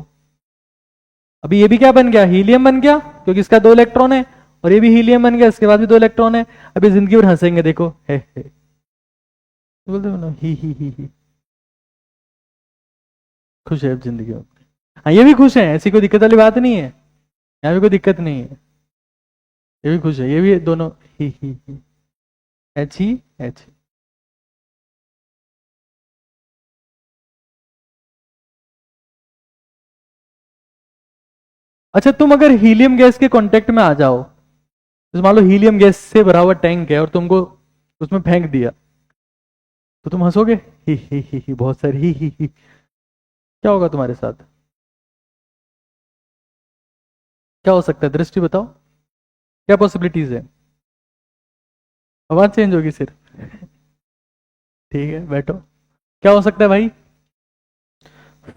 अभी ये भी क्या बन गया? हीलियम बन गया, क्योंकि इसका 2 इलेक्ट्रॉन है, और ये भी हीलियम बन गया, इसके बाद भी 2 इलेक्ट्रॉन है। अभी जिंदगी भर हंसेंगे देखो, हे बोलते हो ना, ही। खुश है अब जिंदगी में। हाँ ये भी खुश है, ऐसी कोई दिक्कत वाली बात नहीं है, यहाँ भी कोई दिक्कत नहीं है। ये भी खुश है, ये भी दोनों ही एच ही एच। अच्छा, तुम अगर हीलियम गैस के कांटेक्ट में आ जाओ, तो मान लो हीलियम गैस से भरा हुआ टैंक है और तुमको उसमें फेंक दिया, तो तुम हंसोगे? ही बहुत सारी ही। क्या होगा तुम्हारे साथ? क्या हो सकता है? दृष्टि बताओ, क्या पॉसिबिलिटीज है? आवाज चेंज होगी सिर्फ। ठीक है बैठो। क्या हो सकता है भाई?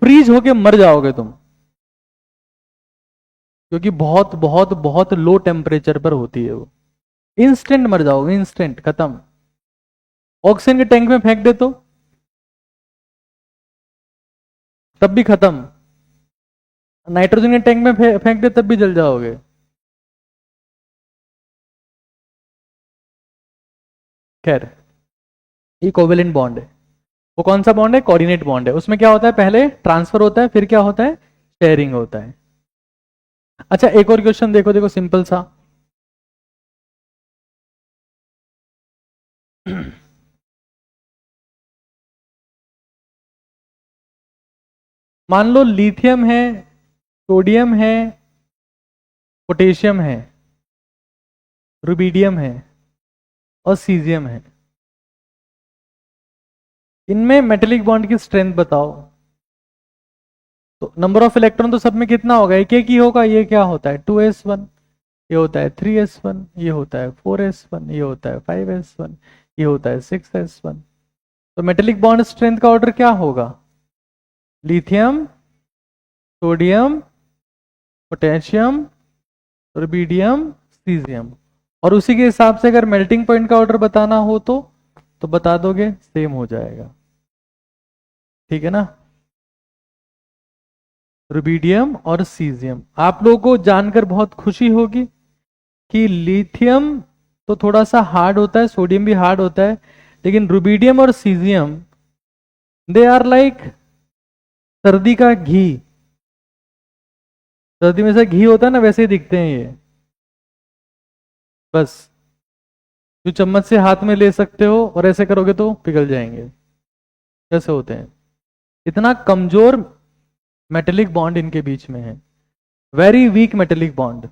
फ्रीज होके मर जाओगे तुम, क्योंकि बहुत बहुत बहुत लो टेम्परेचर पर होती है वो। इंस्टेंट मर जाओगे, इंस्टेंट खत्म। ऑक्सीजन के टैंक में फेंक दे तो तब भी खत्म। नाइट्रोजन के टैंक में फेंक दे तब भी जल जाओगे। खैर, ये कोवेलेंट बॉन्ड है। वो कौन सा बॉन्ड है? कोऑर्डिनेट बॉन्ड है। उसमें क्या होता है? पहले ट्रांसफर होता है, फिर क्या होता है? शेयरिंग होता है। अच्छा एक और क्वेश्चन देखो, देखो सिंपल सा। मान लो लिथियम है, सोडियम है, पोटेशियम है, रुबिडियम है और सीजियम है। इनमें मेटेलिक बॉन्ड की स्ट्रेंथ बताओ। तो नंबर ऑफ इलेक्ट्रॉन तो सब में कितना होगा? एक ही होगा। ये क्या होता है? 2s1, ये होता है 3s1, ये होता है 4s1, ये होता है 5s1, ये होता है 6s1। तो मेटेलिक बॉन्ड स्ट्रेंथ का ऑर्डर क्या होगा? Lithium, sodium, potassium, rubidium, caesium. और उसी के हिसाब से अगर मेल्टिंग पॉइंट का ऑर्डर बताना हो तो बता दोगे, सेम हो जाएगा। ठीक है ना? रुबिडियम और सीजियम। आप लोगों को जानकर बहुत खुशी होगी कि लिथियम तो थोड़ा सा हार्ड होता है, सोडियम भी हार्ड होता है, लेकिन रुबिडियम और सीजियम दे आर लाइक सर्दी का घी। सर्दी में से घी होता है ना, वैसे ही दिखते हैं ये। बस जो चम्मच से हाथ में ले सकते हो और ऐसे करोगे तो पिघल जाएंगे। कैसे होते हैं? इतना कमजोर मेटेलिक बॉन्ड इनके बीच में है। Very weak metallic bond.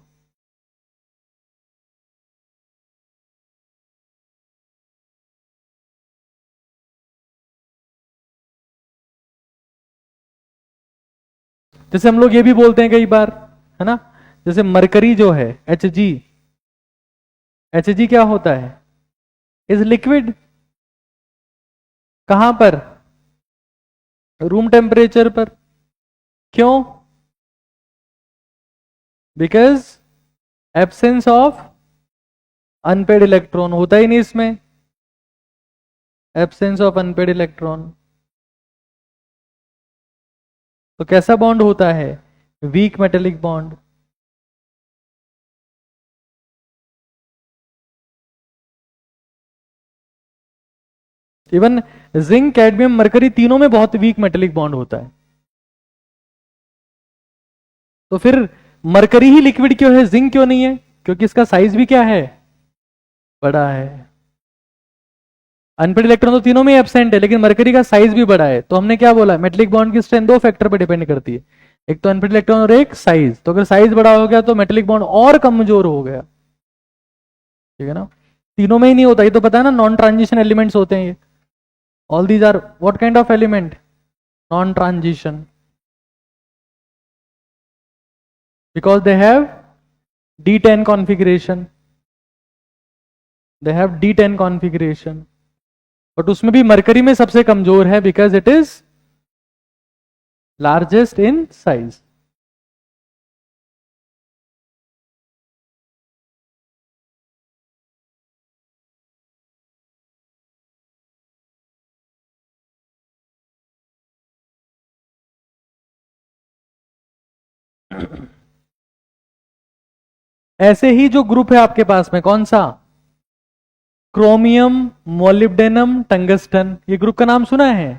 जैसे हम लोग ये भी बोलते हैं कई बार, है ना, जैसे मरकरी जो है Hg, Hg क्या होता है? Is liquid. कहां पर? रूम टेम्परेचर पर। क्यों? Because absence of unpaired electron होता ही नहीं इसमें। Absence of unpaired electron. तो कैसा बॉन्ड होता है? Weak metallic bond. Even zinc, cadmium, mercury तीनों में बहुत वीक मेटेलिक बॉन्ड होता है। तो फिर मरकरी ही लिक्विड क्यों है, जिंक क्यों नहीं है? क्योंकि इसका साइज भी क्या है, बड़ा है। अनपेड इलेक्ट्रॉन तो तीनों में एब्सेंट है, लेकिन मरकरी का साइज भी बड़ा है। तो हमने क्या बोला, मेटेलिक बॉन्ड की स्ट्रेंथ दो फैक्टर पर डिपेंड करती है, एक तो अनपेड इलेक्ट्रॉन और एक साइज। तो अगर साइज बड़ा हो गया तो मेटेलिक बॉन्ड और कमजोर हो गया, ठीक है ना। तीनों में ही नहीं होता, ये तो पता है ना, नॉन ट्रांजिशन एलिमेंट्स होते हैं ये। All these are what kind of element, non transition, because they have D10 configuration, they have D10 configuration. But उसमें भी मरकरी में सबसे कमजोर है, because it is largest in size. ऐसे ही जो ग्रुप है आपके पास में, कौन सा, क्रोमियम, मोलिब्डेनम, टंगस्टन, ये ग्रुप का नाम सुना है?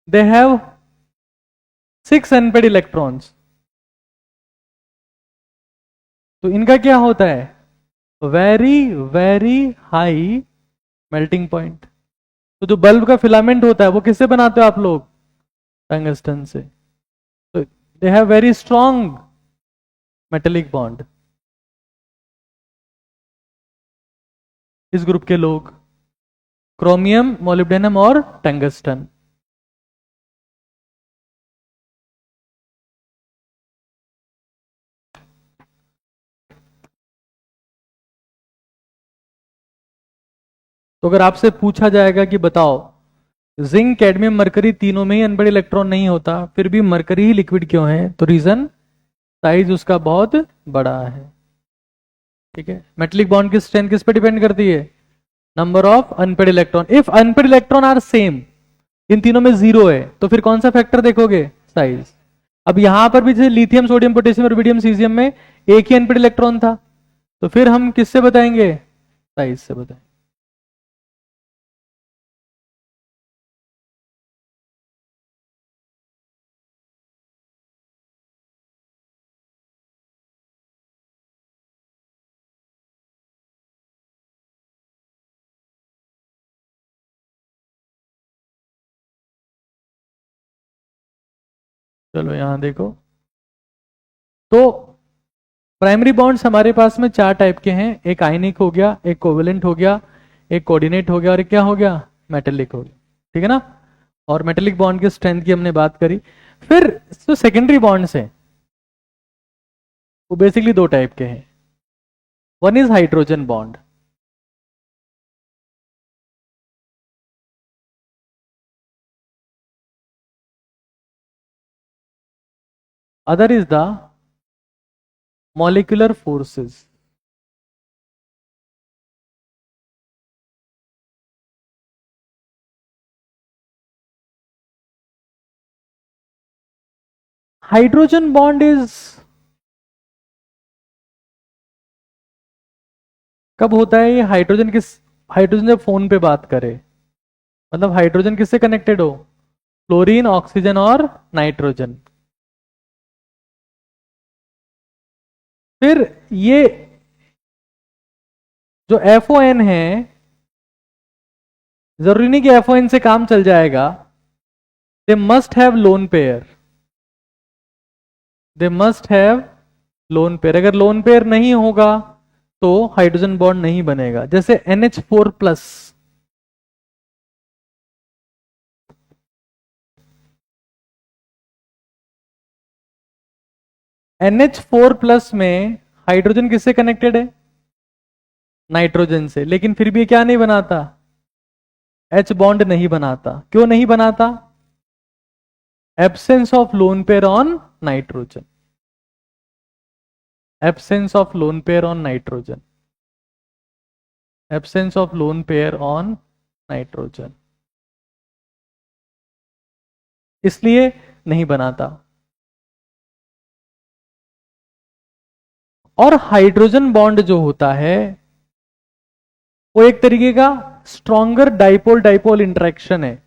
They have 6 unpaired electrons. तो इनका क्या होता है, very very high melting point. तो जो बल्ब का फिलामेंट होता है वो किससे बनाते हो आप लोग, टंगस्टन से। तो they have very strong metallic bond, इस ग्रुप के लोग, क्रोमियम, मोलिब्डेनम और टंगस्टन। तो अगर आपसे पूछा जाएगा कि बताओ, जिंक, कैडमियम, मरकरी तीनों में ही अनपेड इलेक्ट्रॉन नहीं होता, फिर भी मरकरी ही लिक्विड क्यों है? तो रीजन, साइज उसका बहुत बड़ा है, ठीक है। मेटेलिक बॉन्ड की स्ट्रेंथ किस पे डिपेंड करती है, number of unpaired electron. If unpaired electron are same, इन तीनों में जीरो है, तो फिर कौन सा फैक्टर देखोगे, साइज। अब यहां पर भी जैसे lithium, sodium, potassium, rubidium, caesium में एक ही अनपेड इलेक्ट्रॉन था, तो फिर हम किससे बताएंगे, साइज से बताएंगे। चलो यहां देखो, तो प्राइमरी बॉन्ड्स हमारे पास में 4 टाइप के हैं, एक आयनिक हो गया, एक कोवेलेंट हो गया, एक कोऑर्डिनेट हो गया, और एक क्या हो गया, मेटेलिक हो गया, ठीक है ना। और मेटेलिक बॉन्ड की स्ट्रेंथ की हमने बात करी। फिर जो सेकेंडरी बॉन्ड्स हैं वो बेसिकली 2 टाइप के हैं। One is hydrogen bond, other is the molecular forces. Hydrogen bond is कब होता है ये, हाइड्रोजन जब फोन पे बात करे, मतलब हाइड्रोजन किससे कनेक्टेड हो, फ्लोरीन, ऑक्सीजन और नाइट्रोजन। फिर ये जो FON है, जरूरी नहीं कि FON से काम चल जाएगा, they must have lone pair, they must have lone pair. अगर लोन पेयर नहीं होगा तो हाइड्रोजन बॉन्ड नहीं बनेगा। जैसे NH4+, NH4+ में हाइड्रोजन किससे कनेक्टेड है, नाइट्रोजन से, लेकिन फिर भी क्या नहीं बनाता, H बॉन्ड नहीं बनाता। क्यों नहीं बनाता, absence of lone pair on nitrogen, absence of lone pair on nitrogen, absence of lone pair on nitrogen, इसलिए नहीं बनाता। और हाइड्रोजन बॉन्ड जो होता है वो एक तरीके का स्ट्रॉन्गर डाइपोल डाइपोल इंटरेक्शन है।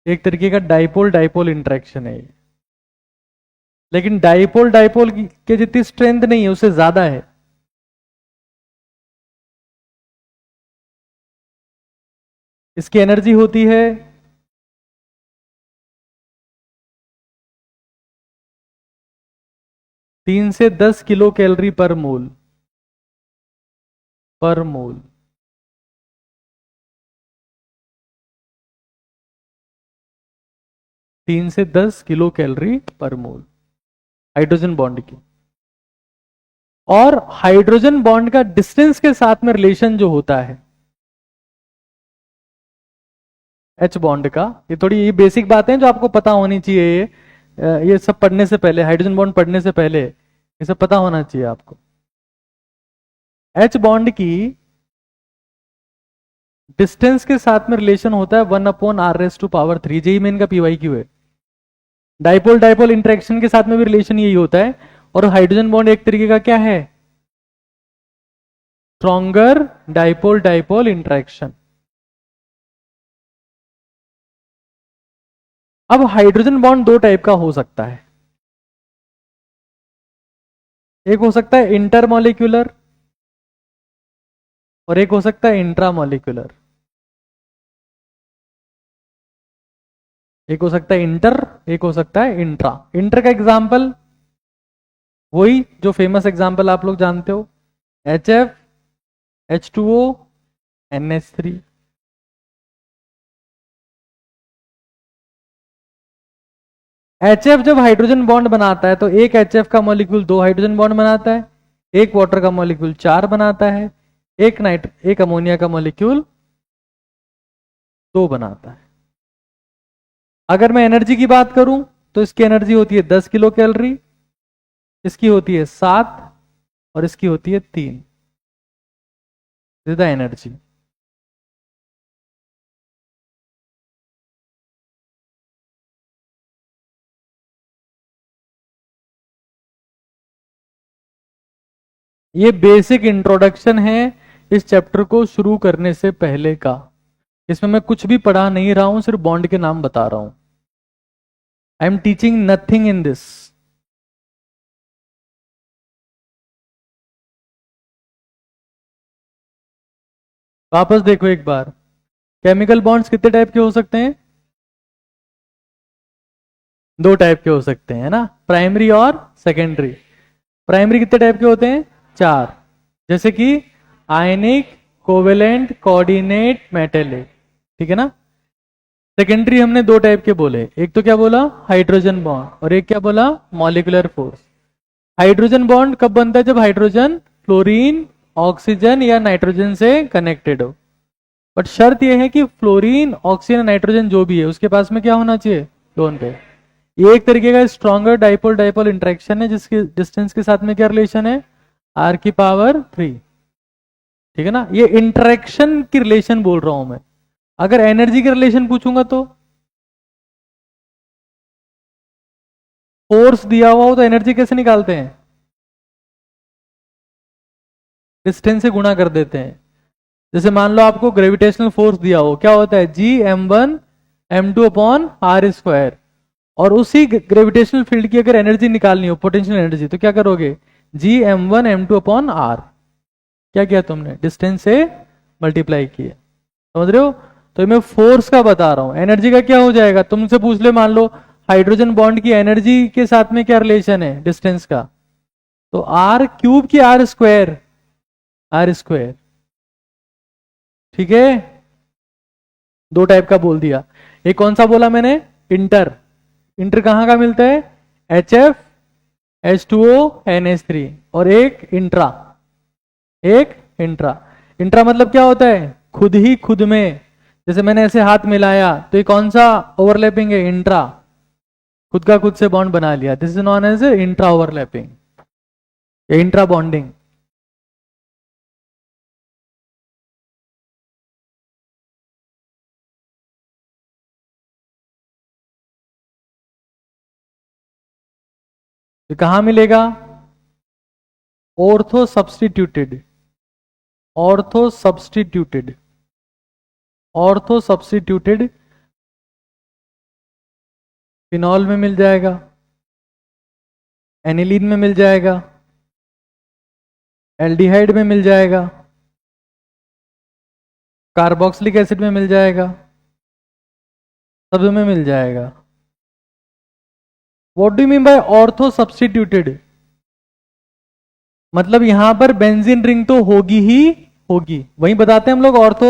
एक तरीके का डाइपोल डाइपोल इंटरेक्शन है, लेकिन डाइपोल डाइपोल के जितनी स्ट्रेंथ नहीं है, उससे ज्यादा है। इसकी एनर्जी होती है 3 से 10 किलो कैलोरी पर मोल। पर मोल 3 से 10 किलो कैलोरी पर मोल हाइड्रोजन बॉन्ड की। और हाइड्रोजन बॉन्ड का डिस्टेंस के साथ में रिलेशन जो होता है एच बॉन्ड का, ये बेसिक बातें जो आपको पता होनी चाहिए। ये सब पढ़ने से पहले, हाइड्रोजन बॉन्ड पढ़ने से पहले ये सब पता होना चाहिए आपको। एच बॉन्ड की डिस्टेंस के साथ में रिलेशन होता है 1/r⁻³ जेई मेन का पीवाई क्यू है। डाइपोल डाइपोल इंटरेक्शन के साथ में भी रिलेशन यही होता है। और हाइड्रोजन बॉन्ड एक तरीके का क्या है, स्ट्रॉन्गर डाइपोल डाइपोल इंटरेक्शन। अब हाइड्रोजन बॉन्ड दो टाइप का हो सकता है। एक हो सकता है इंटरमॉलिक्यूलर और एक हो सकता है इंट्रामॉलिक्यूलर। एक हो सकता है इंटर, एक हो सकता है इंट्रा। इंटर का एग्जाम्पल वही जो फेमस एग्जाम्पल आप लोग जानते हो, HF H2O NH3। HF जब हाइड्रोजन बॉन्ड बनाता है तो एक HF का मॉलिक्यूल 2 हाइड्रोजन बॉन्ड बनाता है, एक वाटर का मॉलिक्यूल 4 बनाता है, एक अमोनिया का मॉलिक्यूल 2 बनाता है। अगर मैं एनर्जी की बात करूं तो इसकी एनर्जी होती है 10 किलो कैलोरी, इसकी होती है 7 और इसकी होती है 3। The energy. ये बेसिक इंट्रोडक्शन है इस चैप्टर को शुरू करने से पहले का। इसमें मैं कुछ भी पढ़ा नहीं रहा हूं, सिर्फ बॉन्ड के नाम बता रहा हूं। I am teaching nothing in this. वापस देखो एक बार, केमिकल बॉन्ड्स कितने टाइप के हो सकते हैं? 2 टाइप के हो सकते हैं, है ना, प्राइमरी और सेकेंडरी। प्राइमरी कितने टाइप के होते हैं? 4। जैसे कि आयनिक, कोवेलेंट, कोऑर्डिनेट, मेटेलिक। ठीक है ना। सेकेंडरी हमने 2 टाइप के बोले, एक तो क्या बोला, हाइड्रोजन बॉन्ड, और एक क्या बोला, मॉलिक्यूलर फोर्स। हाइड्रोजन बॉन्ड कब बनता है? जब हाइड्रोजन फ्लोरीन, ऑक्सीजन या नाइट्रोजन से कनेक्टेड हो। बट शर्त यह है कि फ्लोरीन, ऑक्सीजन, नाइट्रोजन जो भी है उसके पास में क्या होना चाहिए, लोन पे। ये एक तरीके का स्ट्रॉन्गर डाइपोल डाइपोल इंटरेक्शन है जिसके डिस्टेंस के साथ में क्या रिलेशन है, r⁻³ ठीक है ना। ये इंटरेक्शन की रिलेशन बोल रहा हूं मैं। अगर एनर्जी के रिलेशन पूछूंगा तो फोर्स दिया हुआ हो तो एनर्जी कैसे निकालते हैं? डिस्टेंस से गुणा कर देते हैं। जैसे मान लो आपको ग्रेविटेशनल फोर्स दिया हो, क्या होता है, G m1m2/r²। और उसी ग्रेविटेशनल फील्ड की अगर एनर्जी निकालनी हो, पोटेंशियल एनर्जी, तो क्या करोगे, Gm1m2/r। क्या किया तुमने, डिस्टेंस से मल्टीप्लाई किया। समझ रहे हो। तो मैं फोर्स का बता रहा हूं, एनर्जी का क्या हो जाएगा, तुमसे पूछ ले मान लो हाइड्रोजन बॉन्ड की एनर्जी के साथ में क्या रिलेशन है डिस्टेंस का, तो r³ की r² ठीक है। 2 टाइप का बोल दिया। एक कौन सा बोला मैंने, इंटर। इंटर कहां का मिलता है, HF H2O NH3। और एक इंट्रा, एक इंट्रा। इंट्रा मतलब क्या होता है, खुद ही खुद में। जैसे मैंने ऐसे हाथ मिलाया तो ये कौन सा ओवरलैपिंग है, इंट्रा। खुद का खुद से बॉन्ड बना लिया, this is known as intra overlapping, intra bonding. तो कहां मिलेगा? Ortho substituted, ortho substituted, ortho substituted phenol में मिल जाएगा, एनिलीन में मिल जाएगा, एल्डिहाइड में मिल जाएगा, कार्बोक्सिलिक एसिड में मिल जाएगा, सब में मिल जाएगा। What do mean by ortho substituted? मतलब यहां पर बेंजीन रिंग तो होगी ही होगी, वहीं बताते हैं हम लोग ortho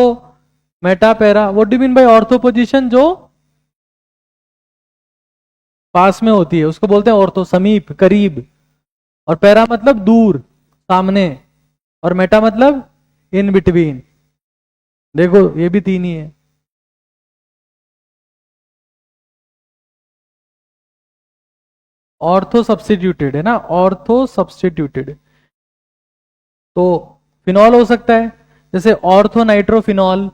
Meta para. What do mean by ortho position? जो पास में होती है उसको बोलते हैं ऑर्थो, समीप, करीब। और पैरा मतलब दूर, सामने। और मेटा मतलब इन बिटवीन। देखो ये भी तीन ही है। ऑर्थो सब्स्टिट्यूटेड है ना, ऑर्थो सब्स्टिट्यूटेड। तो फिनॉल हो सकता है, जैसे ऑर्थो नाइट्रोफिनॉल,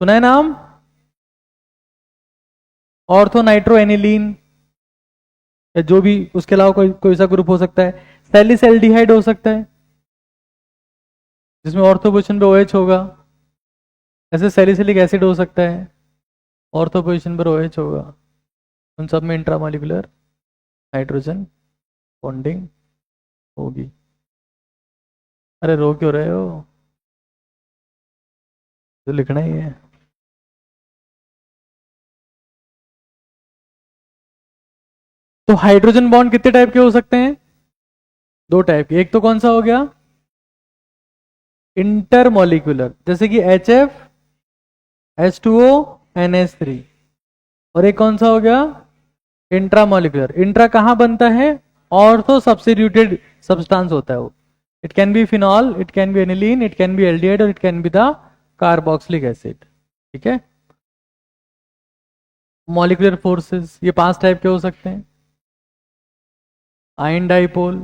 सुना है नाम? ऑर्थो नाइट्रो एनिलीन, या जो भी उसके अलावा कोई कोई सा ग्रुप हो सकता है। सैलिसल्डिहाइड हो सकता है, जिसमें ऑर्थो पोजीशन पे OH होगा। ऐसे सैलिसिलिक एसिड हो सकता है, ऑर्थो पोजीशन पर OH होगा। उन सब में इंट्रामोलिकुलर हाइड्रोजन बॉन्डिंग होगी। अरे रो क्यों रहे हो? तो लिखना ही है। तो हाइड्रोजन बॉन्ड कितने टाइप के हो सकते हैं? दो टाइप के। एक तो कौन सा हो गया? इंटरमोलिकुलर, जैसे कि HF H2O NH3। और एक कौन सा हो गया? इंट्रामोलिकुलर। इंट्रा कहां बनता है? ऑर्थो सब्स्टिट्यूटेड सब्सटेंस होता है वो। It can be phenol, it can be aniline, it can be aldehyde, और it can be the carboxylic acid. ठीक है। मॉलिक्यूलर फोर्सेस ये 5 टाइप के हो सकते हैं। आयन डाइपोल,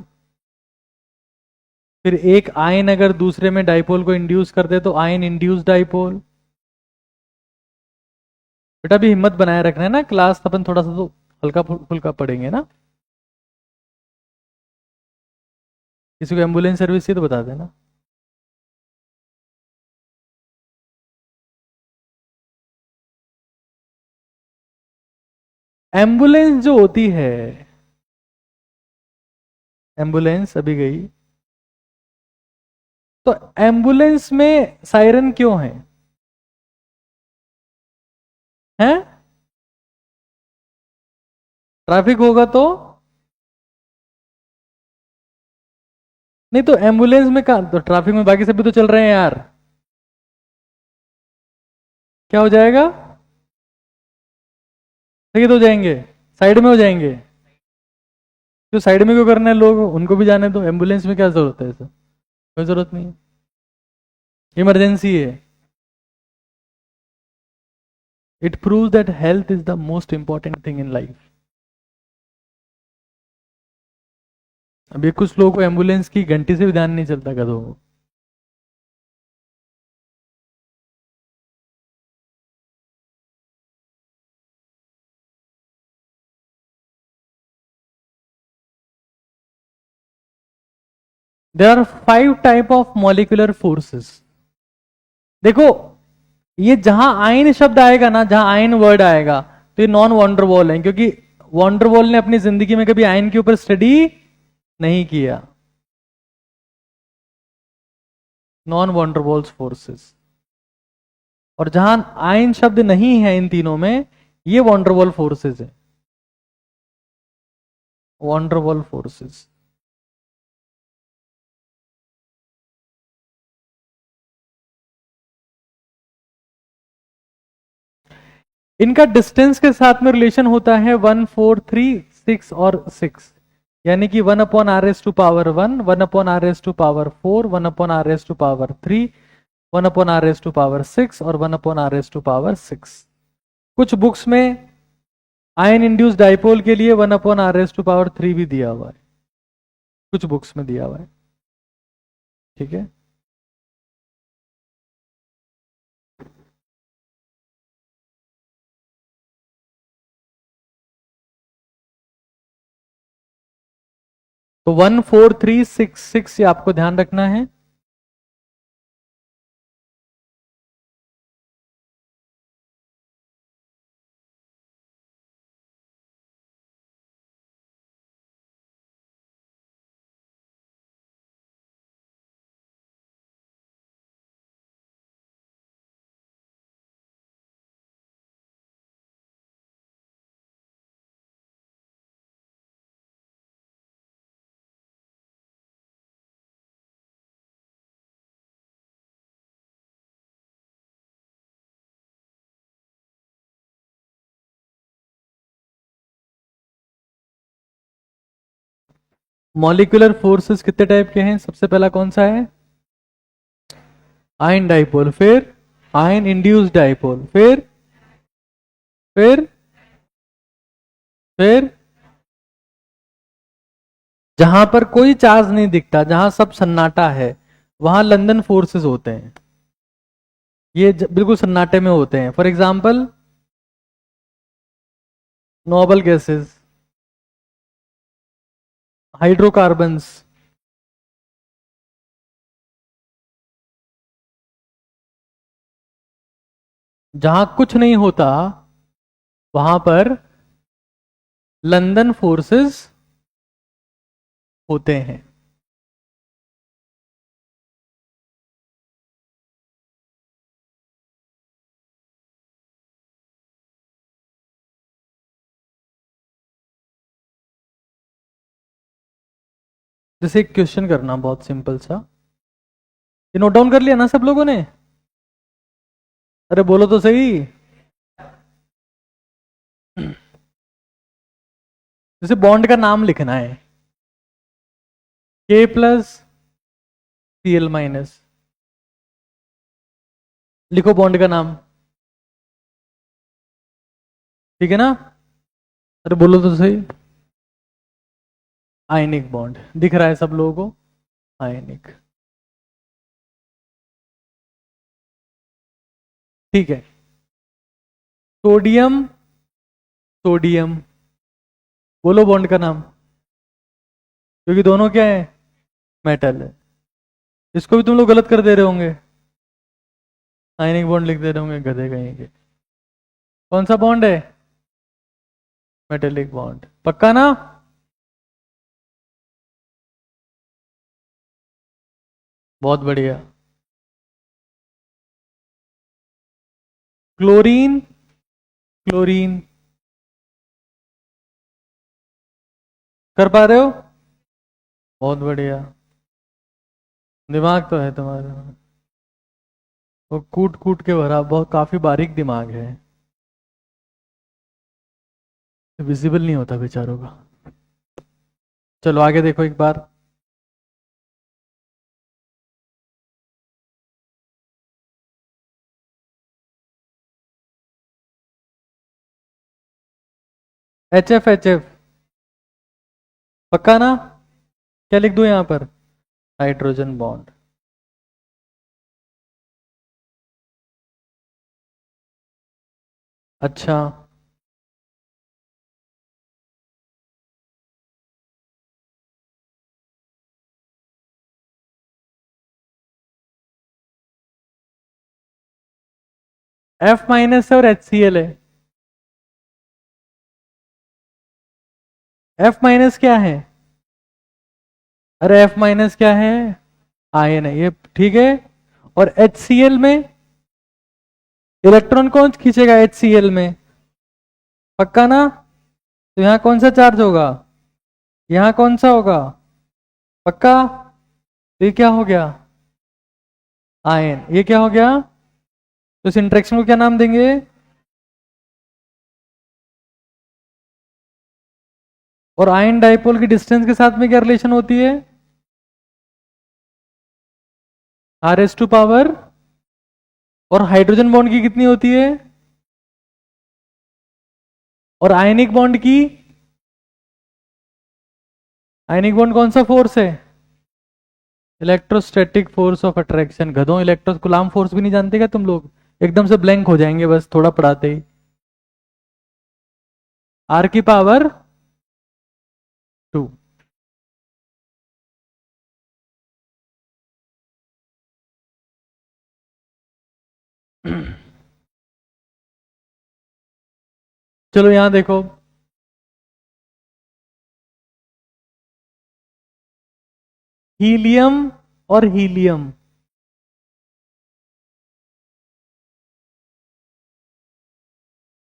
फिर एक आयन अगर दूसरे में डाइपोल को इंड्यूस कर दे तो आयन इंड्यूस डाइपोल। बेटा भी हिम्मत बनाए रखना है ना, क्लास अपन थोड़ा सा तो हल्का फुल्का पढ़ेंगे ना। किसी को एम्बुलेंस सर्विस चाहिए तो बता देना। एम्बुलेंस जो होती है, एम्बुलेंस अभी गई, तो एम्बुलेंस में सायरन क्यों है? हैं? ट्रैफिक होगा तो? नहीं तो एम्बुलेंस में कहा तो ट्रैफिक में बाकी सभी तो चल रहे हैं यार, क्या हो जाएगा? सही तो हो जाएंगे, साइड में हो जाएंगे। जो साइड में क्यों करना है, लोग उनको भी जाने दो। एम्बुलेंस में क्या जरूरत है? ऐसा कोई जरूरत नहीं है, इमरजेंसी है। It prove that health is the most important thing in life. अभी कुछ लोगों को एम्बुलेंस की घंटी से भी ध्यान नहीं चलता गधों को। There are 5 type of molecular forces. देखो ये जहां आयन शब्द आएगा ना, जहां आयन वर्ड आएगा, तो ये नॉन वॉन्डरवॉल है, क्योंकि वॉन्डरवॉल ने अपनी जिंदगी में कभी आयन के ऊपर स्टडी नहीं किया। Non van der Waals forces. और जहां आयन शब्द नहीं है इन तीनों में, ये वॉन्डरवॉल फोर्सेस है, वॉन्डरवॉल फोर्सेस। इनका डिस्टेंस के साथ में रिलेशन होता है 1 4 3 6 और 6। यानी कि 1/r⁴ 1, 1/r⁴ 1/r⁴ 1/r⁴ और 1/r⁴ कुछ बुक्स में आयन इंड्यूस डाइपोल के लिए 1/r⁴ भी दिया हुआ है, कुछ बुक्स में दिया हुआ है। ठीक है। तो 14366 ये आपको ध्यान रखना है। मॉलिक्यूलर फोर्सेस कितने टाइप के हैं? सबसे पहला कौन सा है? आयन डाइपोल, फिर आयन इंड्यूस्ड डाइपोल, फिर फिर जहां पर कोई चार्ज नहीं दिखता, जहां सब सन्नाटा है, वहां लंदन फोर्सेस होते हैं। ये बिल्कुल सन्नाटे में होते हैं। For example noble gases, hydrocarbons, जहां कुछ नहीं होता वहां पर लंदन फोर्सेस होते हैं। जैसे एक क्वेश्चन करना बहुत सिंपल सा, ये नोट डाउन कर लिया ना सब लोगों ने? अरे बोलो तो सही। जैसे बॉन्ड का नाम लिखना है, K प्लस Cl माइनस, लिखो बॉन्ड का नाम, ठीक है ना? अरे बोलो तो सही। आयनिक बॉन्ड दिख रहा है सब लोगों को? आयनिक, ठीक है। सोडियम, सोडियम, बोलो बॉन्ड का नाम, क्योंकि दोनों क्या है? मेटल है। इसको भी तुम लोग गलत कर दे रहे होंगे, आयनिक बॉन्ड लिख दे रहे होंगे, गधे कहीं के। कौन सा बॉन्ड है? मेटेलिक बॉन्ड, पक्का ना? बहुत बढ़िया। क्लोरीन, क्लोरीन, कर पा रहे हो? बहुत बढ़िया, दिमाग तो है तुम्हारे में, वो कूट कूट के भरा, बहुत काफी बारीक दिमाग है, विजिबल नहीं होता बेचारों का। चलो आगे देखो एक बार। HF, HF, पक्का ना? क्या लिख दूं यहां पर? Hydrogen bond. अच्छा, F माइनस है और HCl है। F माइनस क्या है? अरे F माइनस क्या है? आयन है ये, ठीक है। और HCl में इलेक्ट्रॉन कौन खींचेगा? HCl में, पक्का ना? तो यहां कौन सा चार्ज होगा? यहां कौन सा होगा? पक्का? तो ये क्या हो गया? आयन। ये क्या हो गया? तो इस इंटरेक्शन को क्या नाम देंगे? और आयन डाइपोल की डिस्टेंस के साथ में क्या रिलेशन होती है? R⁻² पावर, और हाइड्रोजन बॉन्ड की कितनी होती है? और आयनिक बॉन्ड की? आयनिक बॉन्ड कौन सा फोर्स है? Electrostatic force of attraction. गधों, इलेक्ट्रो कूलाम फोर्स भी नहीं जानते क्या तुम लोग? एकदम से ब्लैंक हो जाएंगे बस थोड़ा पढ़ाते ही। R⁻²। चलो यहां देखो, हीलियम और हीलियम,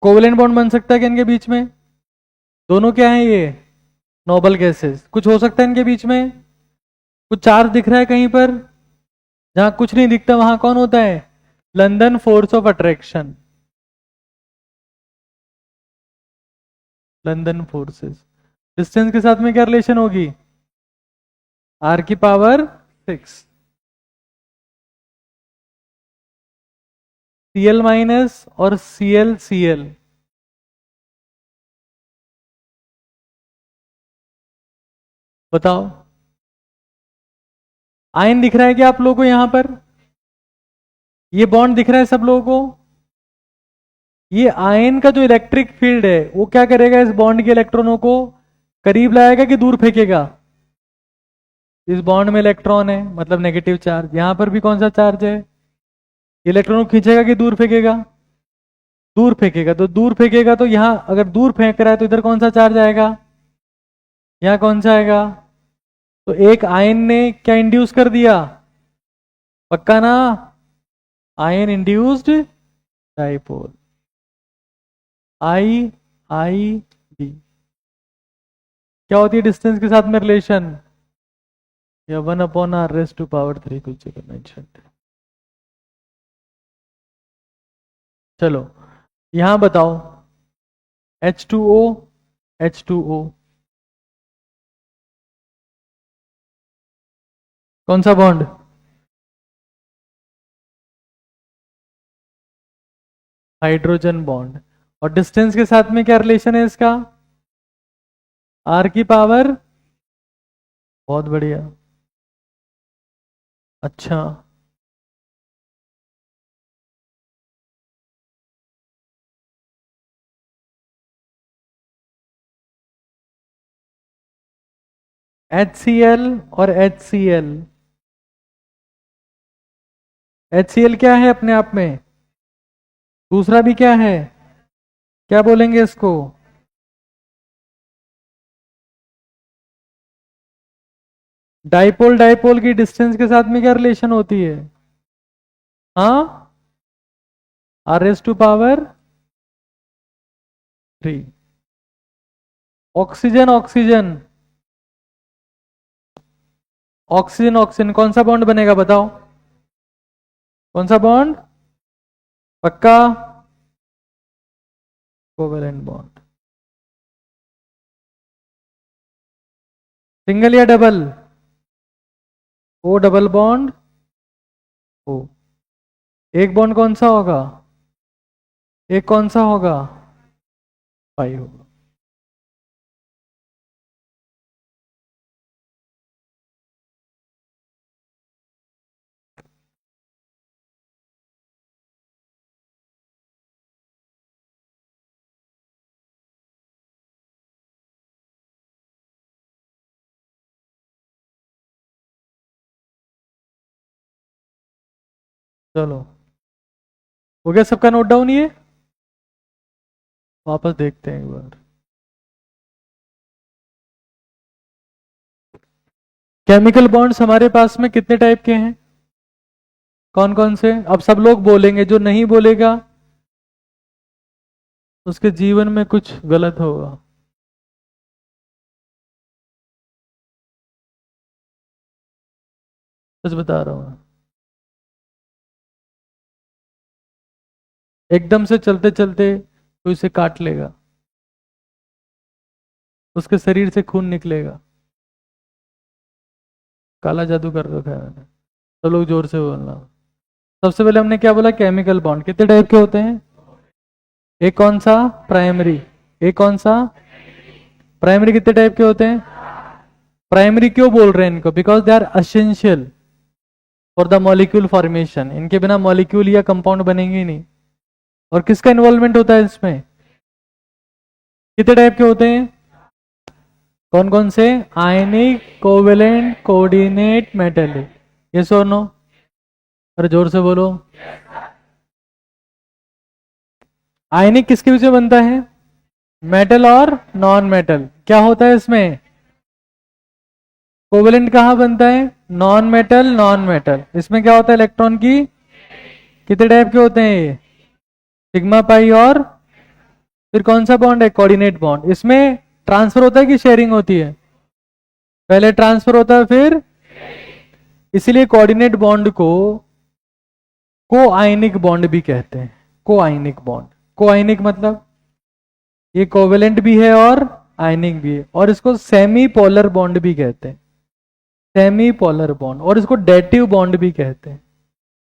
कोवेलेंट बॉन्ड बन सकता है क्या इनके बीच में? दोनों क्या है ये? Noble gases. कुछ हो सकता है इनके बीच में? कुछ चार्ज दिख रहा है कहीं पर? जहां कुछ नहीं दिखता वहां कौन होता है? London force of attraction, London forces. Distance के साथ में क्या रिलेशन होगी? आर की पावर 6, Cl माइनस और Cl बताओ। आयन दिख रहा है क्या आप लोगों को यहां पर? ये बॉन्ड दिख रहा है सब लोगों को? ये आयन का जो इलेक्ट्रिक फील्ड है वो क्या करेगा, इस बॉन्ड के इलेक्ट्रॉनों को करीब लाएगा कि दूर फेंकेगा? इस बॉन्ड में इलेक्ट्रॉन है मतलब नेगेटिव चार्ज, यहां पर भी कौन सा चार्ज है? इलेक्ट्रॉन को खींचेगा कि दूर फेंकेगा? दूर फेंकेगा। तो दूर फेंकेगा तो यहां अगर दूर फेंक रहा है तो इधर कौन सा चार्ज आएगा? यहां कौन सा आएगा? तो एक आयन ने क्या इंड्यूस कर दिया? पक्का ना? Ion induced dipole, I I D. क्या होती है डिस्टेंस के साथ में रिलेशन? या 1/r⁻³ कुछ जगह मेंशन। चलो यहां बताओ, H2O H2O कौन सा बॉन्ड? Hydrogen bond. और डिस्टेंस के साथ में क्या रिलेशन है इसका? आर की पावर, बहुत बढ़िया। अच्छा, HCl और HCl, HCl क्या है अपने आप में? दूसरा भी क्या है? क्या बोलेंगे इसको? डाइपोल, डाइपोल की डिस्टेंस के साथ में क्या रिलेशन होती है? हाँ, r⁻³ oxygen oxygen, oxygen oxygen कौन सा बॉन्ड बनेगा बताओ? कौन सा बॉन्ड? पक्का? Covalent bond. सिंगल या double? O double bond O. एक बॉन्ड कौन सा होगा? एक कौन सा होगा? पाई होगा। चलो हो गया सबका नोट डाउन ये? वापस देखते हैं एक बार। केमिकल बॉन्ड्स हमारे पास में कितने टाइप के हैं? कौन कौन से? अब सब लोग बोलेंगे, जो नहीं बोलेगा उसके जीवन में कुछ गलत होगा। सच बता रहा हूं। एकदम से चलते चलते कोई उसे काट लेगा, उसके शरीर से खून निकलेगा। काला जादू कर रखा है मैंने। तो लोग जोर से बोलना। सबसे पहले हमने क्या बोला? केमिकल बॉन्ड कितने टाइप के होते हैं? एक कौन सा? प्राइमरी। एक कौन सा? प्राइमरी कितने टाइप के होते हैं? प्राइमरी क्यों बोल रहे हैं इनको? Because they are essential for the molecule formation. इनके बिना मॉलिक्यूल या कंपाउंड बनेंगे ही नहीं। और किसका इन्वॉल्वमेंट होता है इसमें? कितने टाइप के होते हैं? कौन कौन से? आयनिक, कोवेलेंट, कोऑर्डिनेट, मेटेलिक। यस और नो? अरे जोर से बोलो। आयनिक किसके बीच में बनता है? मेटल और नॉन मेटल। क्या होता है इसमें? कोवेलेंट कहाँ बनता है? Non metal non metal. इसमें क्या होता है? इलेक्ट्रॉन की कितने टाइप के होते हैं ये? सिग्मा पाई और फिर कौन सा बॉन्ड है? Coordinate bond. इसमें ट्रांसफर होता है कि शेयरिंग होती है? पहले ट्रांसफर होता है फिर, इसीलिए कोऑर्डिनेट बॉन्ड को को आयनिक बॉन्ड भी कहते हैं। को आयनिक बॉन्ड, को आयनिक मतलब ये कोवेलेंट भी है और आयनिक भी है। और इसको सेमी पोलर बॉन्ड भी कहते हैं, सेमी पोलर बॉन्ड। और इसको डेटिव बॉन्ड भी कहते हैं।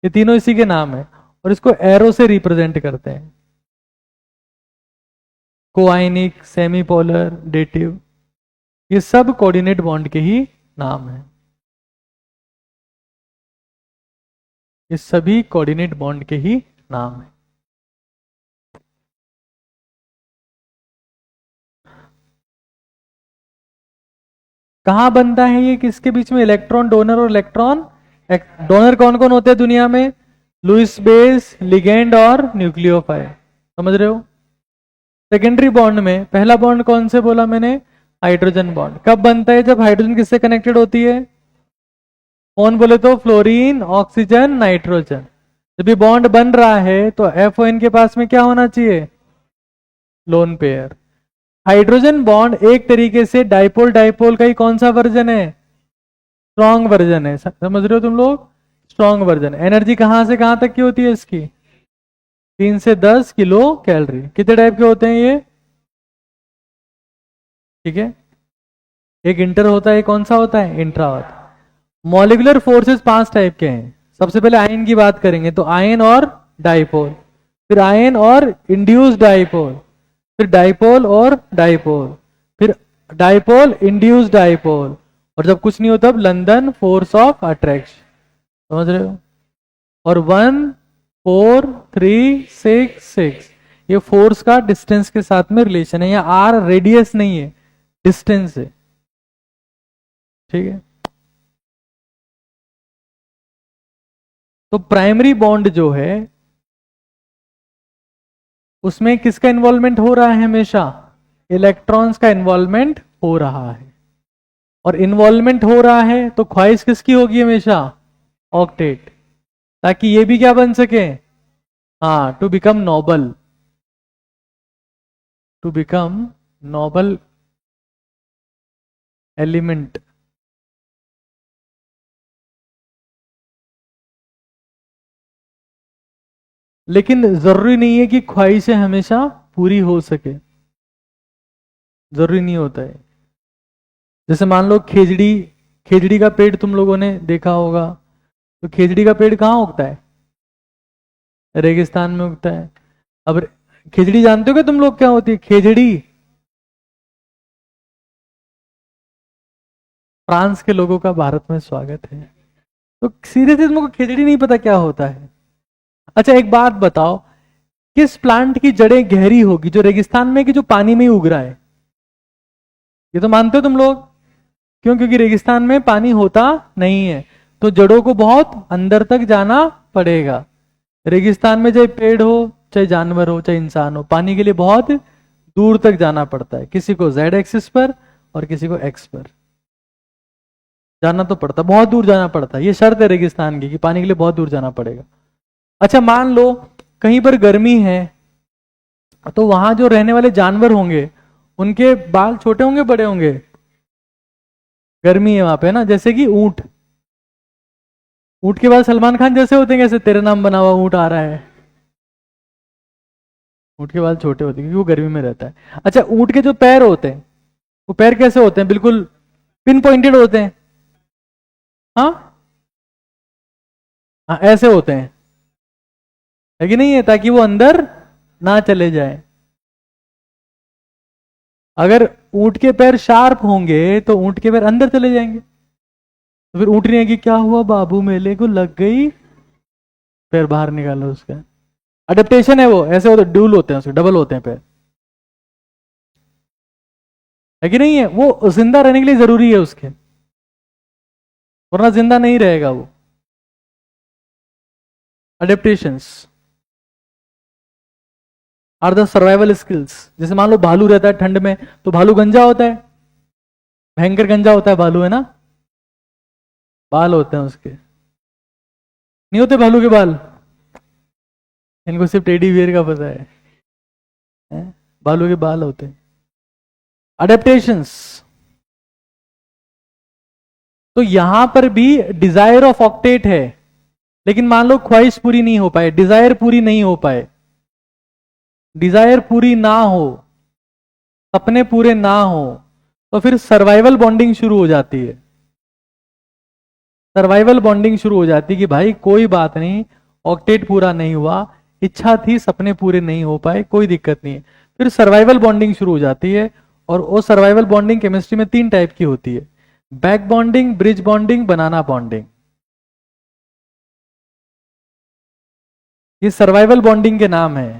ये तीनों इसी के नाम है और इसको एरो से रिप्रेजेंट करते हैं। कोआयनिक, सेमी पोलर, डेटिव, ये सब कोऑर्डिनेट बॉन्ड के ही नाम है। ये सभी कोऑर्डिनेट बॉन्ड के ही नाम है। कहां बनता है ये? किसके बीच में? इलेक्ट्रॉन डोनर और इलेक्ट्रॉन। डोनर कौन कौन होते हैं दुनिया में? लुईस बेस, लिगेंड और न्यूक्लियोफाइल। समझ रहे हो? सेकेंडरी बॉन्ड में पहला बॉन्ड कौन से बोला मैंने? Hydrogen bond. कब बनता है? जब हाइड्रोजन किससे कनेक्टेड होती है? कौन बोले तो? Fluorine, oxygen, nitrogen. जब ये बॉन्ड बन रहा है तो FON के पास में क्या होना चाहिए? Lone pair. हाइड्रोजन बॉन्ड एक तरीके से डाइपोल डाइपोल का ही कौन सा वर्जन है? स्ट्रॉन्ग वर्जन है। समझ रहे हो तुम लोग? Strong version. एनर्जी कहां से कहां तक की होती है इसकी? 3 से 10 किलो कैलोरी। कितने टाइप के होते हैं ये? ठीक है, एक इंटर होता है, कौन सा होता है? इंट्रा होता है। मॉलिक्यूलर फोर्सेस 5 टाइप के हैं। सबसे पहले आयन की बात करेंगे तो आयन और डाइपोल, फिर आयन और इंड्यूस डाइपोल, फिर डाइपोल और डाइपोल, फिर डाइपोल इंड्यूस डाइपोल, और जब कुछ नहीं होता तब लंदन फोर्स ऑफ अट्रैक्शन। समझ रहे हो? और 1 4 3 6 6 ये फोर्स का डिस्टेंस के साथ में रिलेशन है। यहाँ आर रेडियस नहीं है, डिस्टेंस है। ठीक है, तो प्राइमरी बॉन्ड जो है उसमें किसका इन्वॉल्वमेंट हो रहा है? हमेशा इलेक्ट्रॉन्स का इन्वॉल्वमेंट हो रहा है। और इन्वॉल्वमेंट हो रहा है तो ख्वाहिश किसकी होगी? हमेशा ऑक्टेट, ताकि ये भी क्या बन सके? हाँ, to become noble, to become noble element. लेकिन जरूरी नहीं है कि ख्वाहिशें हमेशा पूरी हो सके, जरूरी नहीं होता है। जैसे मान लो खेजड़ी, खेजड़ी का पेड़ तुम लोगों ने देखा होगा, तो खेजड़ी का पेड़ कहाँ उगता है? रेगिस्तान में उगता है। अब खेजड़ी जानते हो क्या तुम लोग क्या होती है? खेजड़ी फ्रांस के लोगों का भारत में स्वागत है। तो सीरियसली तुमको खेजड़ी नहीं पता क्या होता है? अच्छा एक बात बताओ, किस प्लांट की जड़ें गहरी होगी? जो रेगिस्तान में कि जो पानी में ही उग रहा है? ये तो मानते हो तुम लोग। क्यों? क्योंकि रेगिस्तान में पानी होता नहीं है, तो जड़ों को बहुत अंदर तक जाना पड़ेगा। रेगिस्तान में चाहे पेड़ हो, चाहे जानवर हो, चाहे इंसान हो, पानी के लिए बहुत दूर तक जाना पड़ता है। किसी को Z एक्सिस पर और किसी को X पर जाना तो पड़ता, बहुत दूर जाना पड़ता है। ये शर्त है रेगिस्तान की कि पानी के लिए बहुत दूर जाना पड़ेगा। अच्छा मान लो कहीं पर गर्मी है, तो वहां जो रहने वाले जानवर होंगे उनके बाल छोटे होंगे बड़े होंगे? गर्मी है वहां पे ना, जैसे कि ऊंट, ऊंट के बाल सलमान खान जैसे होते हैं, कैसे तेरे नाम बना हुआ ऊंट आ रहा है। ऊंट के बाल छोटे होते हैं क्योंकि वो गर्मी में रहता है। अच्छा ऊंट के जो पैर होते हैं, वो पैर कैसे होते हैं? बिल्कुल पिन पॉइंटेड होते हैं। हाँ, हाँ ऐसे होते हैं, है कि नहीं है? ताकि वो अंदर ना चले जाए। अगर ऊंट के पैर शार्प होंगे तो ऊंट के पैर अंदर चले जाएंगे। तो फिर ऊंट ने कि क्या हुआ बाबू, मेले को लग गई, पैर बाहर निकालो उसका। अडेप्टेशन है वो, ऐसे होते ड्यूल होते हैं उसके, डबल होते हैं पैर, है कि नहीं है? वो जिंदा रहने के लिए जरूरी है उसके, वरना जिंदा नहीं रहेगा वो। Adaptations. Are the survival skills. जैसे मान लो भालू रहता है ठंड में, तो भालू गंजा होता है, भयंकर गंजा होता है भालू, है ना, बाल होते हैं उसके, नहीं होते भालू के बाल, इनको सिर्फ टेडी बियर का पता है? भालू के बाल होते हैं। अडेप्टेशंस, तो यहां पर भी डिजायर ऑफ ऑक्टेट है, लेकिन मान लो ख्वाहिश पूरी नहीं हो पाए, डिजायर पूरी नहीं हो पाए, डिजायर पूरी ना हो, सपने पूरे ना हो, तो फिर सर्वाइवल बॉन्डिंग शुरू हो जाती है। सर्वाइवल बॉन्डिंग शुरू हो जाती है कि भाई कोई बात नहीं, ऑक्टेट पूरा नहीं हुआ, इच्छा थी, सपने पूरे नहीं हो पाए, कोई दिक्कत नहीं है। फिर सर्वाइवल बॉन्डिंग शुरू हो जाती है, और वो सर्वाइवल बॉन्डिंग केमिस्ट्री में 3 टाइप की होती है: बैक बॉन्डिंग, ब्रिज बॉन्डिंग, बनाना बॉन्डिंग। ये सर्वाइवल बॉन्डिंग के नाम है: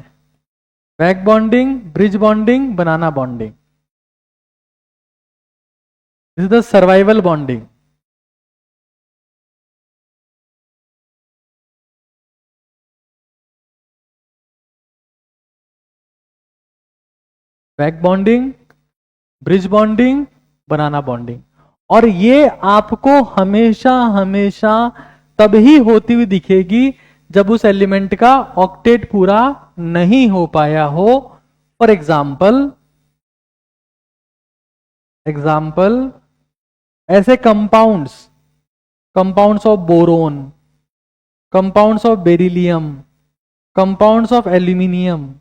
back bonding, bridge bonding, banana bonding. This is the survival bonding. Back bonding, bridge bonding, banana bonding. और ये आपको हमेशा हमेशा तभी होती हुई दिखेगी जब उस एलिमेंट का ऑक्टेट पूरा नहीं हो पाया हो। फॉर एग्जाम्पल ऐसे compounds, compounds of boron, compounds of beryllium, compounds of aluminium,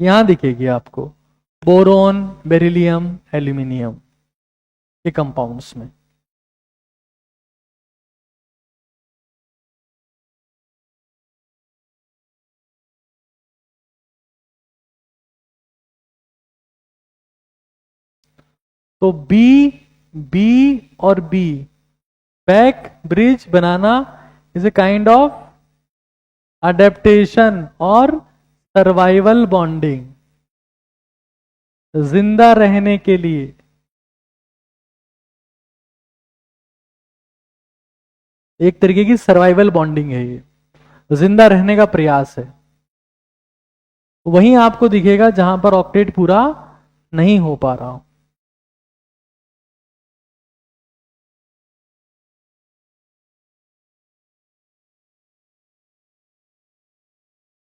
यहां दिखेगी आपको बोरोन, बेरिलियम, एल्यूमिनियम के कंपाउंड्स में। तो बी, बी और बी, बैक, ब्रिज, बनाना is a kind of adaptation और सर्वाइवल बॉन्डिंग, जिंदा रहने के लिए। एक तरीके की सर्वाइवल बॉन्डिंग है ये, जिंदा रहने का प्रयास है। वहीं आपको दिखेगा जहां पर ऑक्टेट पूरा नहीं हो पा रहा हो।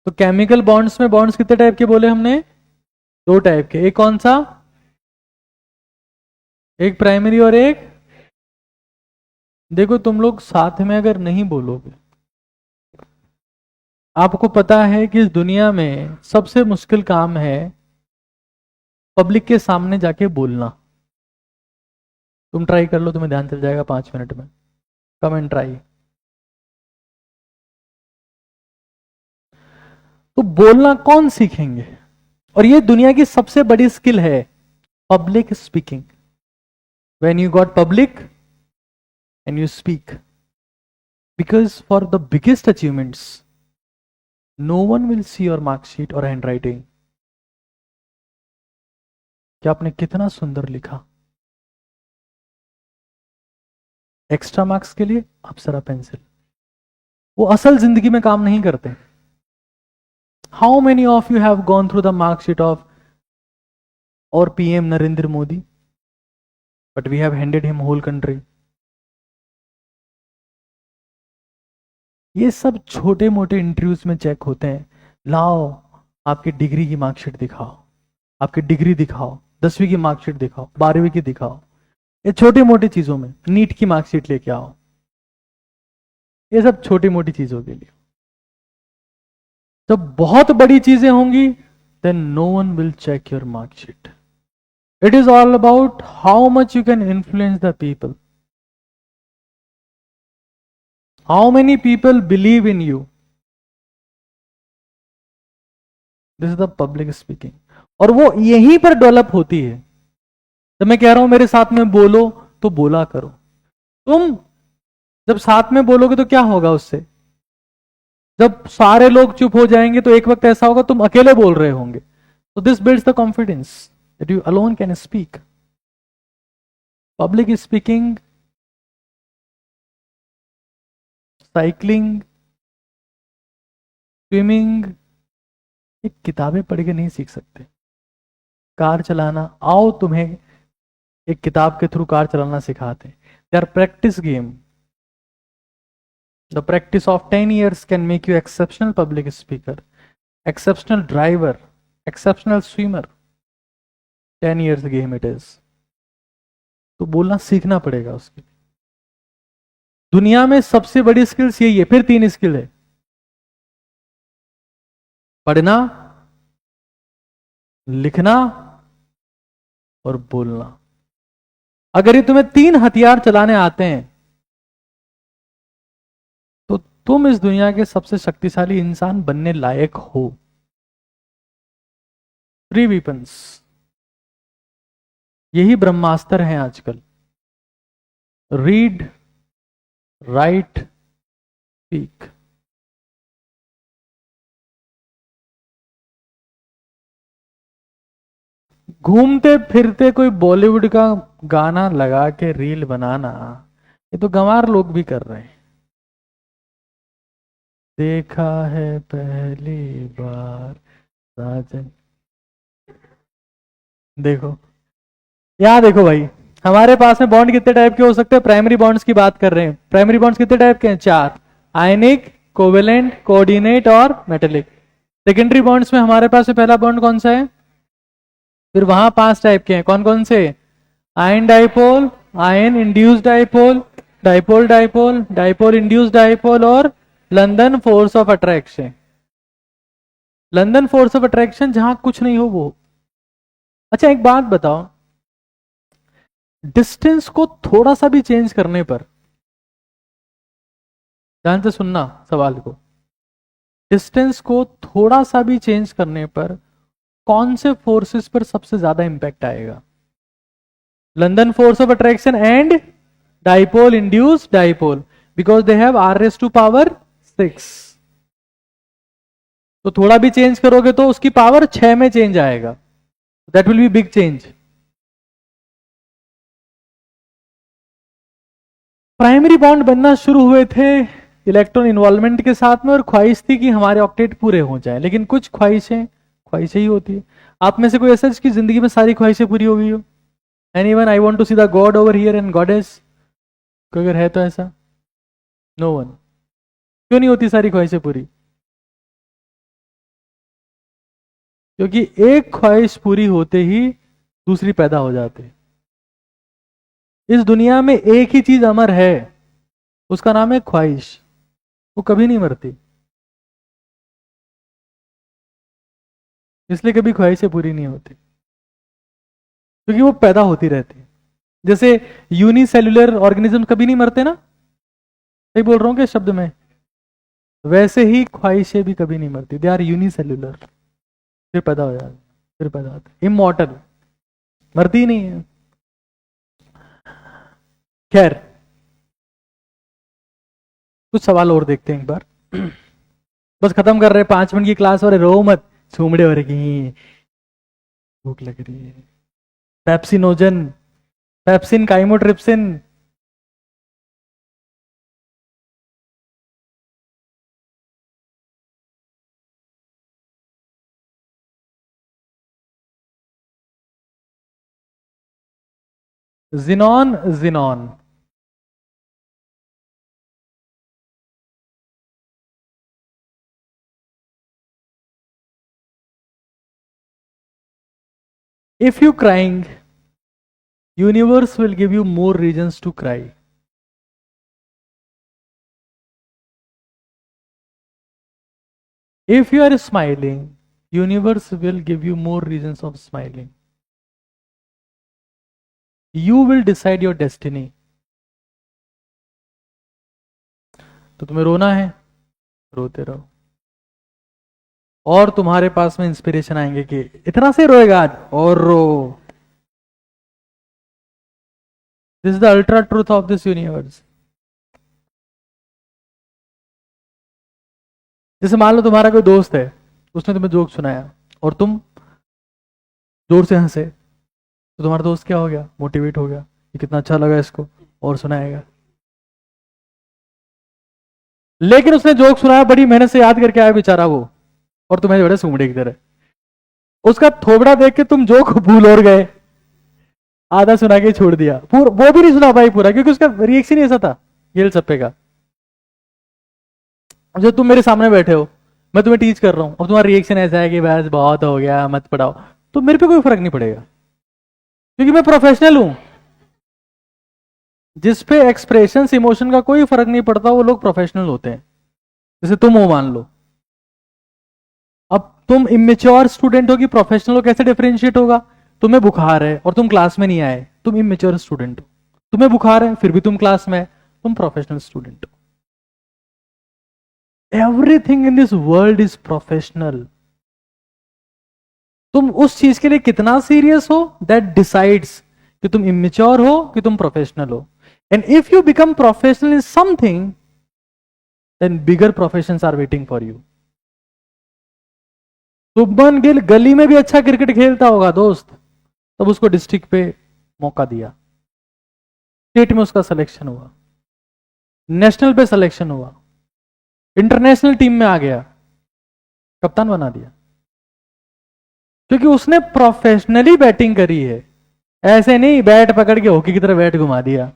तो केमिकल बॉन्ड्स में बॉन्ड्स कितने टाइप के बोले हमने? 2 टाइप के। एक कौन सा? एक प्राइमरी और एक, देखो तुम लोग साथ में अगर नहीं बोलोगे, आपको पता है कि इस दुनिया में सबसे मुश्किल काम है पब्लिक के सामने जाके बोलना। तुम ट्राई कर लो, तुम्हें ध्यान चल जाएगा 5 मिनट में। Come and try. तो बोलना कौन सीखेंगे? और ये दुनिया की सबसे बड़ी स्किल है, public speaking. When you got public and you speak, because for the biggest achievements no one will see your marksheet और हैंड राइटिंग, कि आपने कितना सुंदर लिखा। एक्स्ट्रा मार्क्स के लिए अप्सरा पेंसिल, वो असल जिंदगी में काम नहीं करते। How many of you have gone through the marksheet of और PM Narendra Modi, but we have handed him whole country. ये सब छोटे मोटे इंटरव्यूज में चेक होते हैं। लाओ आपकी डिग्री की मार्कशीट दिखाओ, आपकी डिग्री दिखाओ, 10वीं की मार्कशीट दिखाओ, 12वीं की दिखाओ। ये छोटी मोटी चीजों में, नीट की मार्कशीट लेके आओ, ये सब छोटी मोटी चीजों के लिए। जब बहुत बड़ी चीजें होंगी, then no one will check your marksheet. It is all about how much you can influence the people, how many people believe in you. This is the public speaking, और वो यहीं पर डेवलप होती है। जब मैं कह रहा हूं मेरे साथ में बोलो, तो बोला करो। तुम जब साथ में बोलोगे तो क्या होगा उससे? जब सारे लोग चुप हो जाएंगे तो एक वक्त ऐसा होगा तुम अकेले बोल रहे होंगे। तो this builds the confidence that you alone can speak. Public speaking, cycling, swimming, ये किताबें पढ़ के नहीं सीख सकते। कार चलाना, आओ तुम्हें एक किताब के थ्रू कार चलाना सिखाते हैं। They are practice game. The practice of 10 years can make you exceptional public speaker, exceptional driver, exceptional swimmer। 10 years game it is. तो बोलना सीखना पड़ेगा उसके लिए। दुनिया में सबसे बड़ी स्किल्स यही है। फिर 3 स्किल है, पढ़ना, लिखना और बोलना। अगर ये तुम्हें 3 हथियार चलाने आते हैं तो तुम इस दुनिया के सबसे शक्तिशाली इंसान बनने लायक हो। 3 weapons, यही ब्रह्मास्त्र हैं आजकल। Read, right, speak. घूमते फिरते कोई बॉलीवुड का गाना लगा के रील बनाना, ये तो गंवार लोग भी कर रहे हैं। देखा है पहली बार साजन। देखो, यहां देखो भाई, हमारे पास में बॉन्ड कितने टाइप के हो सकते हैं? प्राइमरी बॉन्ड्स की बात कर रहे हैं। प्राइमरी बॉन्ड्स कितने टाइप के हैं? 4। आयनिक, कोवेलेंट, कोऑर्डिनेट और मेटेलिक। सेकेंडरी बॉन्ड्स में हमारे पास में पहला बॉन्ड कौन सा है? फिर वहां 5 टाइप के हैं। कौन कौन से? Ion dipole, ion induced dipole, dipole dipole, dipole induced dipole और London force of attraction. London force of attraction जहां कुछ नहीं हो वो। अच्छा एक बात बताओ, डिस्टेंस को थोड़ा सा भी चेंज करने पर, ध्यान से सुनना सवाल को, डिस्टेंस को थोड़ा सा भी चेंज करने पर कौन से फोर्सेस पर सबसे ज्यादा इंपैक्ट आएगा? London force of attraction and dipole induced dipole, because they have r⁻⁶। तो थोड़ा भी चेंज करोगे तो उसकी पावर 6 में चेंज आएगा। That will B big change. Primary bond बनना शुरू हुए थे इलेक्ट्रॉन इन्वॉल्वमेंट के साथ में, और ख्वाहिश थी कि हमारे ऑक्टेट पूरे हो जाए। लेकिन कुछ ख्वाहिशें ख्वाहिशें ही होती है। आप में से कोई ऐसा जिसकी जिंदगी में सारी ख्वाहिशें पूरी हो गई हो? Anyone? I want to see the god over here and goddess. कोई अगर है तो ऐसा? No one. क्यों नहीं होती सारी ख्वाहिशें पूरी? क्योंकि एक ख्वाहिश पूरी होते ही दूसरी पैदा हो जाती है। इस दुनिया में एक ही चीज अमर है, उसका नाम है ख्वाहिश। वो कभी नहीं मरती, इसलिए कभी ख्वाहिशें पूरी नहीं होती, क्योंकि वो पैदा होती रहती है। जैसे यूनिसेल्युलर ऑर्गेनिज्म कभी नहीं मरते ना, सही बोल रहा हूं क्या शब्द में? वैसे ही ख्वाहिशें भी कभी नहीं मरती। दे आर यूनिसेल्युलर, फिर पैदा हो जाते, फिर पैदा होते, इमॉर्टल, मरती ही नहीं है। खैर, कुछ सवाल और देखते हैं एक बार। बस खत्म कर रहे 5 मिनट की क्लास, और रो मत, छूमड़े हो रही, भूख लग रही है। Pepsinogen, pepsin, chymotrypsin. Xenon, xenon. If you crying, universe will give you more reasons to cry. If you are smiling, universe will give you more reasons of smiling. You will decide your destiny. तो तुम्हें रोना है, रोते रहो, और तुम्हारे पास में इंस्पिरेशन आएंगे कि इतना से रोएगा आज, और रो। This is the ultra truth of this universe. जैसे मान लो तुम्हारा कोई दोस्त है, उसने तुम्हें जोक सुनाया और तुम जोर से हंसे, तो तुम्हारा दोस्त क्या हो गया? मोटिवेट हो गया, ये कितना अच्छा लगा इसको, और सुनाएगा। लेकिन उसने जोक सुनाया, बड़ी मेहनत से याद करके आया बेचारा वो, और तुम्हें बड़े सुमड़े की तरह, उसका थोबड़ा देख के तुम जो भूल और गए, आधा सुना के छोड़ दिया, वो भी नहीं सुना भाई पूरा, क्योंकि उसका रिएक्शन ही ऐसा था येल सप्पे का। जो तुम मेरे सामने बैठे हो, मैं तुम्हें टीच कर रहा हूं, और तुम्हारा रिएक्शन ऐसा है कि बस बहुत हो गया मत पढ़ाओ, तो मेरे पे कोई फर्क नहीं पड़ेगा, क्योंकि मैं प्रोफेशनल हूं। जिस पे एक्सप्रेशन इमोशन का कोई फर्क नहीं पड़ता, वो लोग प्रोफेशनल होते हैं। जैसे तुम हो मान लो, अब तुम इमेच्योर स्टूडेंट हो कि प्रोफेशनल हो, कैसे डिफरेंशिएट होगा? तुम्हें बुखार है और तुम क्लास में नहीं आए, तुम इमेच्योर स्टूडेंट हो। तुम्हें बुखार है फिर भी तुम क्लास में है, तुम प्रोफेशनल स्टूडेंट हो। Everything in this world is professional. तुम उस चीज के लिए कितना सीरियस हो, दैट डिसाइड्स कि तुम इमेच्योर हो कि तुम प्रोफेशनल हो। And if you become professional in something, then bigger professions are waiting for you. Shubman Gill गली में भी अच्छा क्रिकेट खेलता होगा दोस्त, तब उसको डिस्ट्रिक्ट पे मौका दिया, स्टेट में उसका सिलेक्शन हुआ, नेशनल पे सिलेक्शन हुआ, इंटरनेशनल टीम में आ गया, कप्तान बना दिया, क्योंकि उसने प्रोफेशनली बैटिंग करी है। ऐसे नहीं बैट पकड़ के हॉकी की तरह बैट घुमा दिया।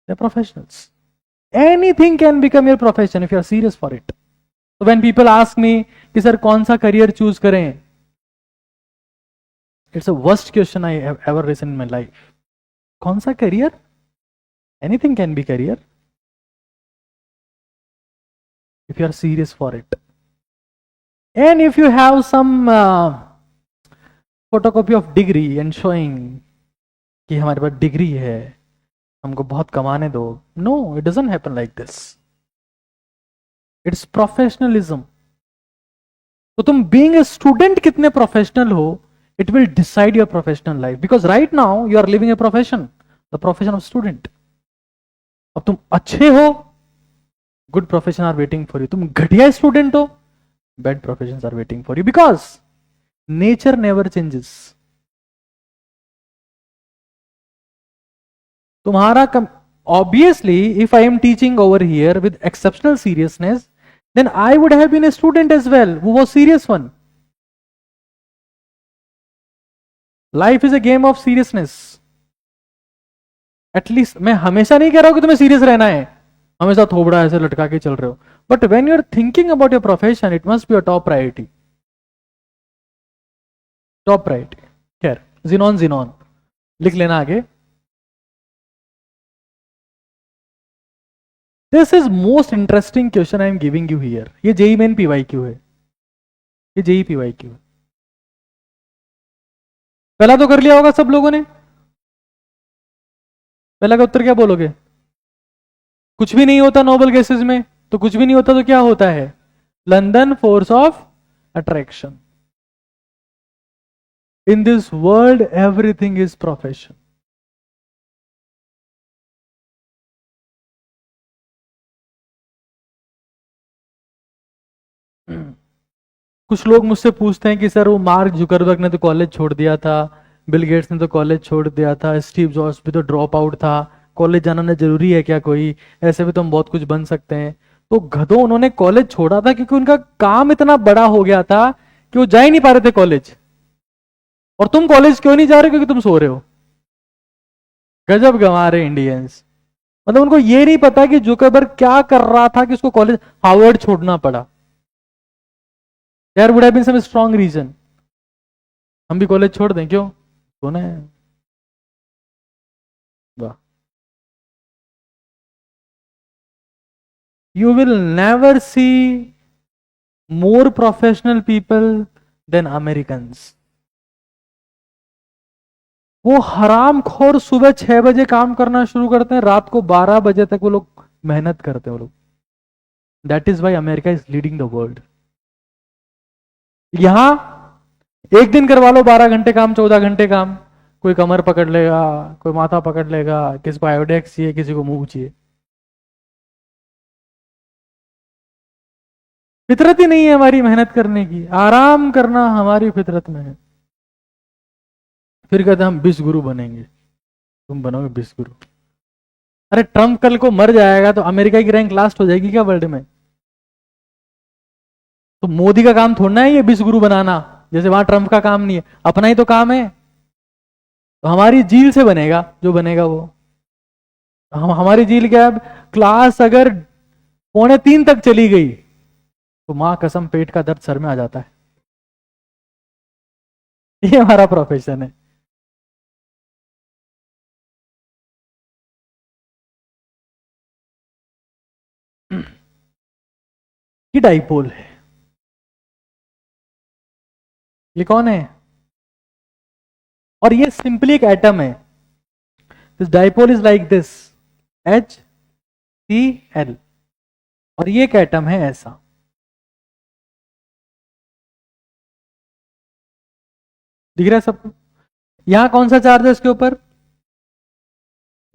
Professionals, anything can become your profession if you are serious for it. तो व्हेन पीपल आस्क मी कि सर कौन सा करियर चूज करें, it's a worst question I have ever received in my life. कौन सा career? Anything can be career if you are serious for it, and if you have some photocopy of degree and showing कि हमारे पास डिग्री है, हमको बहुत कमाने दो, no it doesn't happen like this, it's professionalism. तो तुम बीइंग ए स्टूडेंट कितने प्रोफेशनल हो, it will decide your professional life, because right now you are living a profession, the profession of student. अब तुम अच्छे हो, good profession are waiting for you. तुम घटिया स्टूडेंट हो, bad professions are waiting for you, because nature never changes. तुम्हारा obviously if I am teaching over here with exceptional seriousness, then I would have been a student as well who was serious one. Life is a game of seriousness. At least मैं हमेशा नहीं कह रहा हूं कि तुम्हें सीरियस रहना है, हमेशा थोबड़ा ऐसे लटका के चल रहे हो, but when you are thinking about your profession, it must be your top priority. Top priority. खैर, जिनॉन जिनॉन लिख लेना आगे। This is most interesting question I am giving you here. ये जेई मेन पीवाईक्यू है, ये जेई पीवाईक्यू है। पहला तो कर लिया होगा सब लोगों ने। पहला का उत्तर क्या बोलोगे? कुछ भी नहीं होता नोबल गैसेस में, तो कुछ भी नहीं होता तो क्या होता है? London force of attraction. In this world everything is profession. कुछ लोग मुझसे पूछते हैं कि सर वो मार्क जुकरबर्ग ने तो कॉलेज छोड़ दिया था, बिल गेट्स ने तो कॉलेज छोड़ दिया था, स्टीव जॉब्स भी तो ड्रॉप आउट था, कॉलेज जाना ना जरूरी है क्या कोई? ऐसे भी तो हम बहुत कुछ बन सकते हैं। तो गधों, उन्होंने कॉलेज छोड़ा था क्योंकि उनका काम इतना बड़ा हो गया था कि वो जा ही नहीं पा रहे थे कॉलेज। और तुम कॉलेज क्यों नहीं जा रहे? क्योंकि तुम सो रहे हो। गजब गंवा रहे इंडियंस। मतलब उनको ये नहीं पता कि जुकरबर्ग क्या कर रहा था कि उसको कॉलेज हार्वर्ड छोड़ना पड़ा। There would have been some strong reason. हम भी कॉलेज छोड़ दें क्यों? सोना है। वाह। You will never see more professional people than Americans. वो हराम खोर सुबह 6 बजे काम करना शुरू करते हैं, रात को 12 बजे तक वो लोग मेहनत करते हैं वो लोग। That is why America is leading the world. यहां एक दिन करवा लो 12 घंटे काम, 14 घंटे काम, कोई कमर पकड़ लेगा, कोई माथा पकड़ लेगा, किसी को आयोडेक्स चाहिए, किसी को मुंह चाहिए। फितरत ही नहीं है हमारी मेहनत करने की, आराम करना हमारी फितरत में है। फिर कहते हम विश्व गुरु बनेंगे। तुम बनोगे विश्व गुरु? अरे ट्रम्प कल को मर जाएगा तो अमेरिका की रैंक लास्ट हो जाएगी क्या वर्ल्ड में? तो मोदी का काम थोड़ा है ये विश्व गुरु बनाना, जैसे वहां ट्रंप का काम नहीं है, अपना ही तो काम है। तो हमारी झील से बनेगा जो बनेगा वो। हम हमारी झील क्या है, क्लास अगर 2:45 तक चली गई तो मां कसम पेट का दर्द सर में आ जाता है। ये हमारा प्रोफेशन है। ये डाइपोल है। ये कौन है? और ये सिंपली एक एटम है। This dipole is like this, HCl। और ये एक एटम है ऐसा। दिख रहा है सबको? यहां कौन सा चार्ज है इसके ऊपर?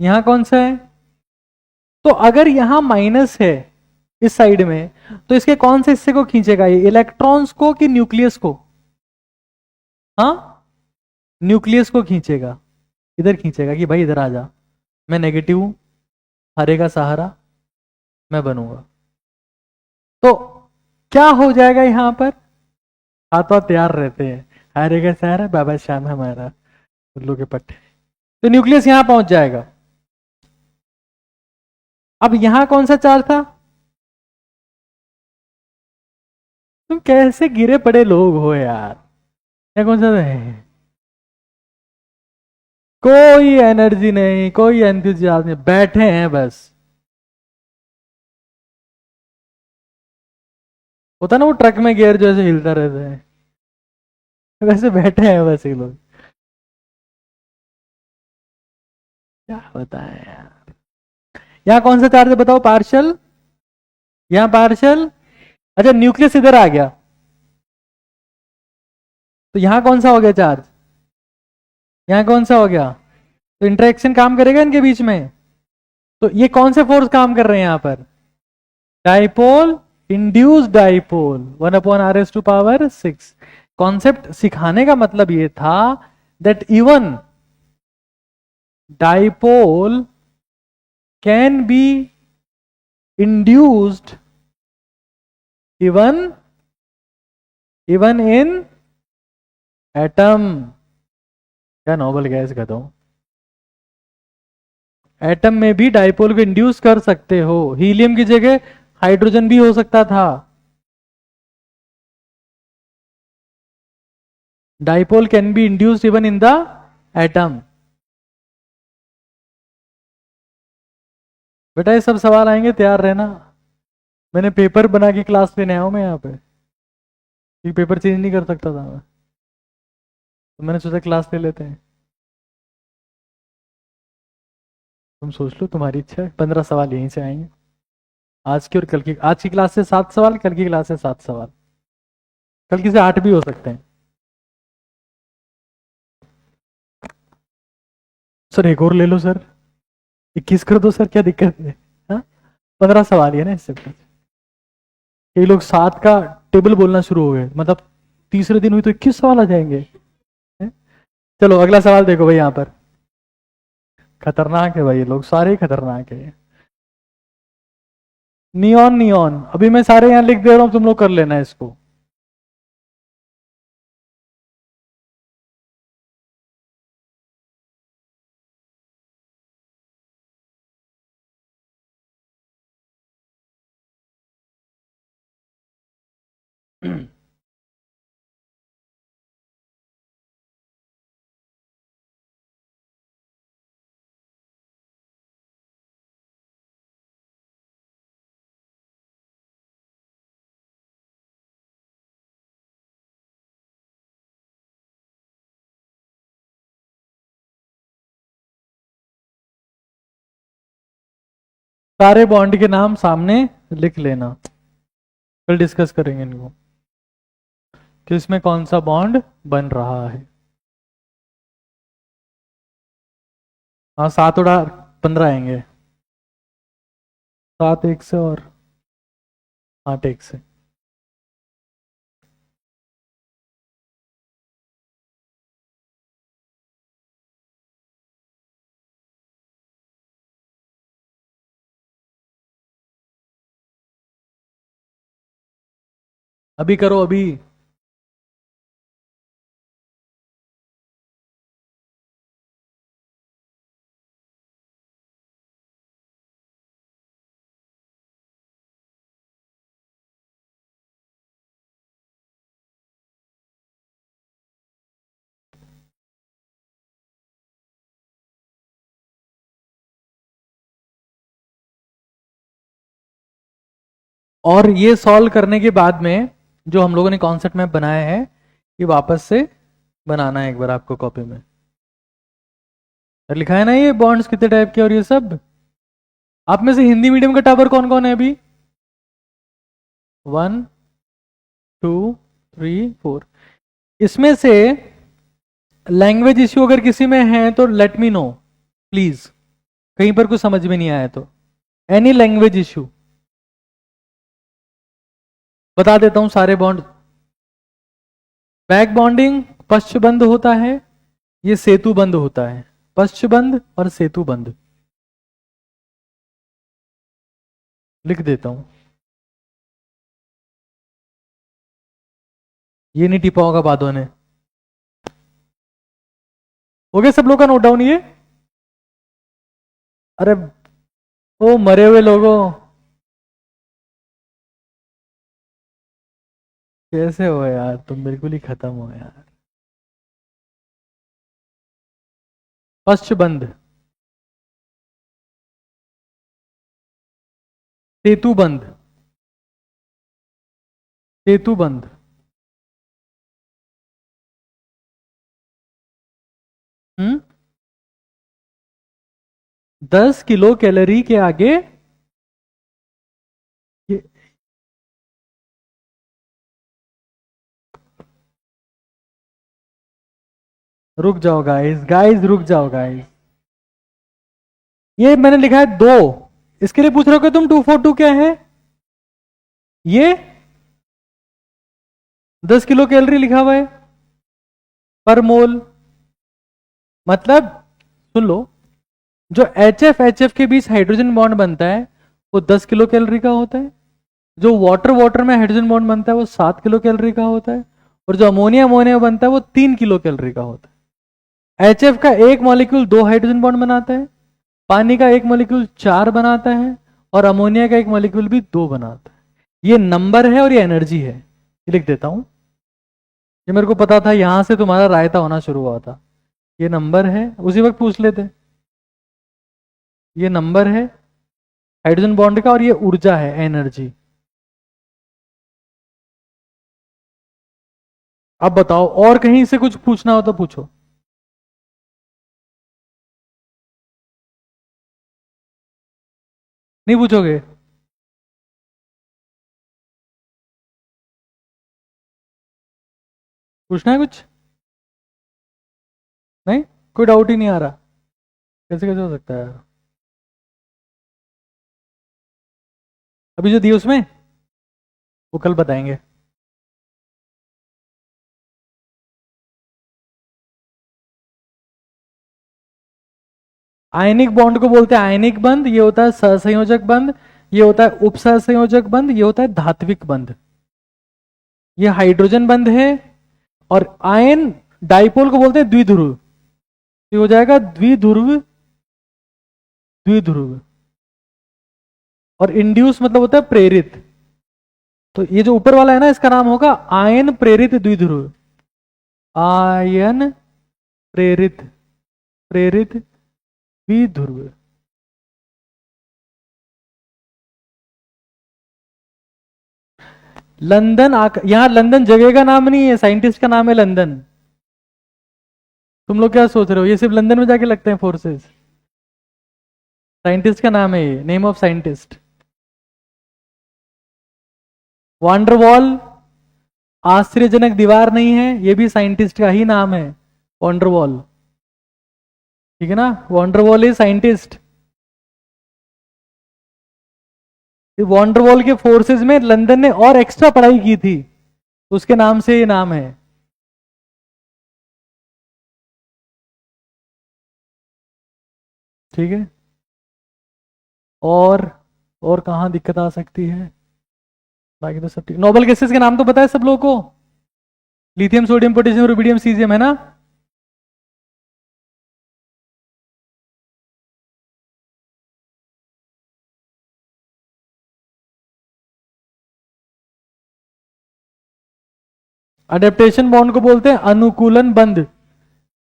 यहां कौन सा है? तो अगर यहां माइनस है इस साइड में, तो इसके कौन से हिस्से को खींचेगा ये, इलेक्ट्रॉन्स को कि न्यूक्लियस को? हाँ, न्यूक्लियस को खींचेगा। इधर खींचेगा कि भाई इधर आ जा, मैं नेगेटिव हूं, हरे का सहारा मैं बनूंगा। तो क्या हो जाएगा यहां पर? हाथों तैयार रहते हैं, हरे का सहारा बाबा श्याम हमारा, उल्लू के पट्टे। तो न्यूक्लियस यहां पहुंच जाएगा। अब यहां कौन सा चार्ज था? तुम कैसे गिरे पड़े लोग हो यार। ये कौन सा है? कोई एनर्जी नहीं, कोई एंथुजियाज्म नहीं, बैठे हैं बस। होता ना वो ट्रक में गियर जो ऐसे हिलता रहता है, वैसे बैठे हैं बस ये लोग। क्या बताएं यार। यहाँ कौन सा चार्ज है बताओ? पार्शल। यहाँ पार्शल। अच्छा, न्यूक्लियस इधर आ गया, तो यहाँ कौन सा हो गया चार्ज? यहाँ कौन सा हो गया? तो इंटरेक्शन काम करेगा इनके बीच में। तो ये कौन से फोर्स काम कर रहे हैं यहाँ पर? Dipole, induce dipole, 1/r⁶। Concept सिखाने का मतलब ये था that even dipole can be induced even even in atom. क्या नोबल गैस कहता हूं। एटम में भी डाइपोल को इंड्यूस कर सकते हो, हीलियम की जगह हाइड्रोजन भी हो सकता था। Dipole can be induced even in the atom. बेटा ये सब सवाल आएंगे, तैयार रहना। मैंने पेपर बना के क्लास लेने आया हूं मैं यहाँ पे, ये पेपर चेंज नहीं कर सकता था मैं, तो मैंने सोचा क्लास ले लेते हैं। तुम सोच लो, तुम्हारी इच्छा है, 15 सवाल यहीं से आएंगे। आज की और कल की, आज की क्लास से 7 सवाल, कल की क्लास से 7 सवाल, कल की से 8 भी हो सकते हैं। सर एक और ले लो सर, 21 कर दो सर, क्या दिक्कत है? हाँ, 15 सवाल ही है ना इससे कुछ। कई लोग 7 का टेबल बोलना शुरू हो गए, मतलब तीसरे दिन हुई तो 21 सवाल आ जाएंगे। हैं? चलो अगला सवाल देखो भाई, यहाँ पर खतरनाक है भाई, ये लोग सारे ही खतरनाक है। नियॉन, नियॉन अभी मैं सारे यहाँ लिख दे रहा हूँ, तुम लोग कर लेना इसको। सारे बॉन्ड के नाम सामने लिख लेना, कल डिस्कस करेंगे इनको कि इसमें कौन सा बॉन्ड बन रहा है। हाँ, 7 और 15 आएंगे, 7 एक से और 8 एक से। अभी करो अभी। और ये सॉल्व करने के बाद में जो हम लोगों ने कॉन्सेप्ट मैप बनाया है, ये वापस से बनाना है एक बार आपको कॉपी में। लिखा है ना ये बॉन्ड्स कितने टाइप के और ये सब। आप में से हिंदी मीडियम का टावर कौन कौन है अभी? 1 2 3 4। इसमें से लैंग्वेज इश्यू अगर किसी में है तो लेट मी नो प्लीज। कहीं पर कुछ समझ में नहीं आया तो एनी लैंग्वेज इश्यू बता देता हूं सारे बॉन्ड। बैक बॉन्डिंग पश्च बंद होता है, ये सेतु बंद होता है। पश्च बंद और सेतु बंद लिख देता हूं। ये नहीं टिपा होगा बादों ने। हो गया सब लोग का नोट डाउन ये? अरे ओ मरे हुए लोगों, कैसे हो यार तुम, बिल्कुल ही खत्म हो यार। पश्च बंद, सेतु बंद, सेतु बंद। 10 किलो कैलोरी के आगे ये, रुक जाओ गाइस, गाइस रुक जाओ गाइस। ये मैंने लिखा है 2, इसके लिए पूछ रहे हो कि तुम 242 क्या है? ये 10 किलो कैलोरी लिखा हुआ है पर मोल। मतलब सुन लो, जो HF के बीच हाइड्रोजन बॉन्ड बनता है वो 10 किलो कैलोरी का होता है। जो वाटर वाटर में हाइड्रोजन बॉन्ड बनता है वो 7 किलो कैलोरी का होता है। और जो अमोनिया अमोनिया बनता है वो 3 किलो कैलोरी का होता है। HF का एक मॉलिक्यूल 2 हाइड्रोजन बॉन्ड बनाता है, पानी का एक मॉलिक्यूल 4 बनाता है, और अमोनिया का एक मॉलिक्यूल भी 2 बनाता है। ये नंबर है और ये एनर्जी है। ये लिख देता हूं, ये मेरे को पता था, यहां से तुम्हारा रायता होना शुरू हुआ था। ये नंबर है, उसी वक्त पूछ लेते। ये नंबर है हाइड्रोजन बॉन्ड का और ये ऊर्जा है, एनर्जी। अब बताओ और कहीं से कुछ पूछना हो तो पूछो। नहीं पूछोगे? पूछना है कुछ? नहीं, कोई डाउट ही नहीं आ रहा? कैसे कैसे हो सकता है यार? अभी जो दिए उसमें वो कल बताएंगे। आयनिक बॉन्ड को बोलते हैं आयनिक बंध, ये होता है सहसंयोजक बंध, ये होता है उपसहसंयोजक बंध, ये होता है धात्विक बंध। ये हाइड्रोजन बंध है। और आयन डाइपोल को बोलते हैं द्विध्रुव। ये हो जाएगा द्विध्रुव, द्विध्रुव। और इंड्यूस मतलब होता है प्रेरित। तो ये जो ऊपर वाला है ना, इसका नाम होगा आयन प्रेरित द्विध्रुव। आयन प्रेरित, प्रेरित द्विध्रुव। लंदन यहां लंदन जगह का नाम नहीं है, साइंटिस्ट का नाम है लंदन। तुम लोग क्या सोच रहे हो ये सिर्फ लंदन में जाके लगते हैं फोर्सेस? साइंटिस्ट का नाम है ये, नेम ऑफ साइंटिस्ट। वॉन्डरवॉल आश्चर्यजनक दीवार नहीं है, ये भी साइंटिस्ट का ही नाम है, वॉन्डरवॉल। ठीक है ना, वॉन्डरवॉल इज साइंटिस्ट। वॉन्डरवॉल के फोर्सेस में लंदन ने और एक्स्ट्रा पढ़ाई की थी, उसके नाम से ये नाम है। ठीक है। और और कहां दिक्कत आ सकती है? बाकी तो सब ठीक। नोबल गैसेस के नाम तो पता है सब लोगों को? Lithium, sodium, potassium, rubidium, caesium, है ना? अडेप्टेशन बॉन्ड को बोलते हैं अनुकूलन बंध,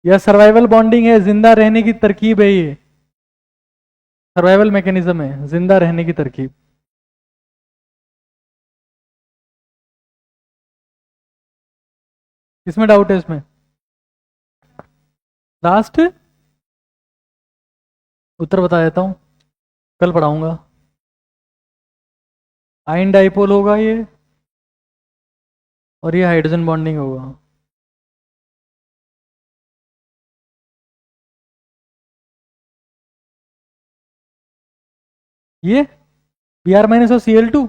या सर्वाइवल बॉन्डिंग है, जिंदा रहने की तरकीब है ये। सर्वाइवल मैकेनिज्म है, जिंदा रहने की तरकीब। किसमें डाउट है इसमें? लास्ट उत्तर बता देता हूं, कल पढ़ाऊंगा। आयन डाइपोल होगा ये, और ये हाइड्रोजन बॉन्डिंग होगा। ये Br- और Cl2,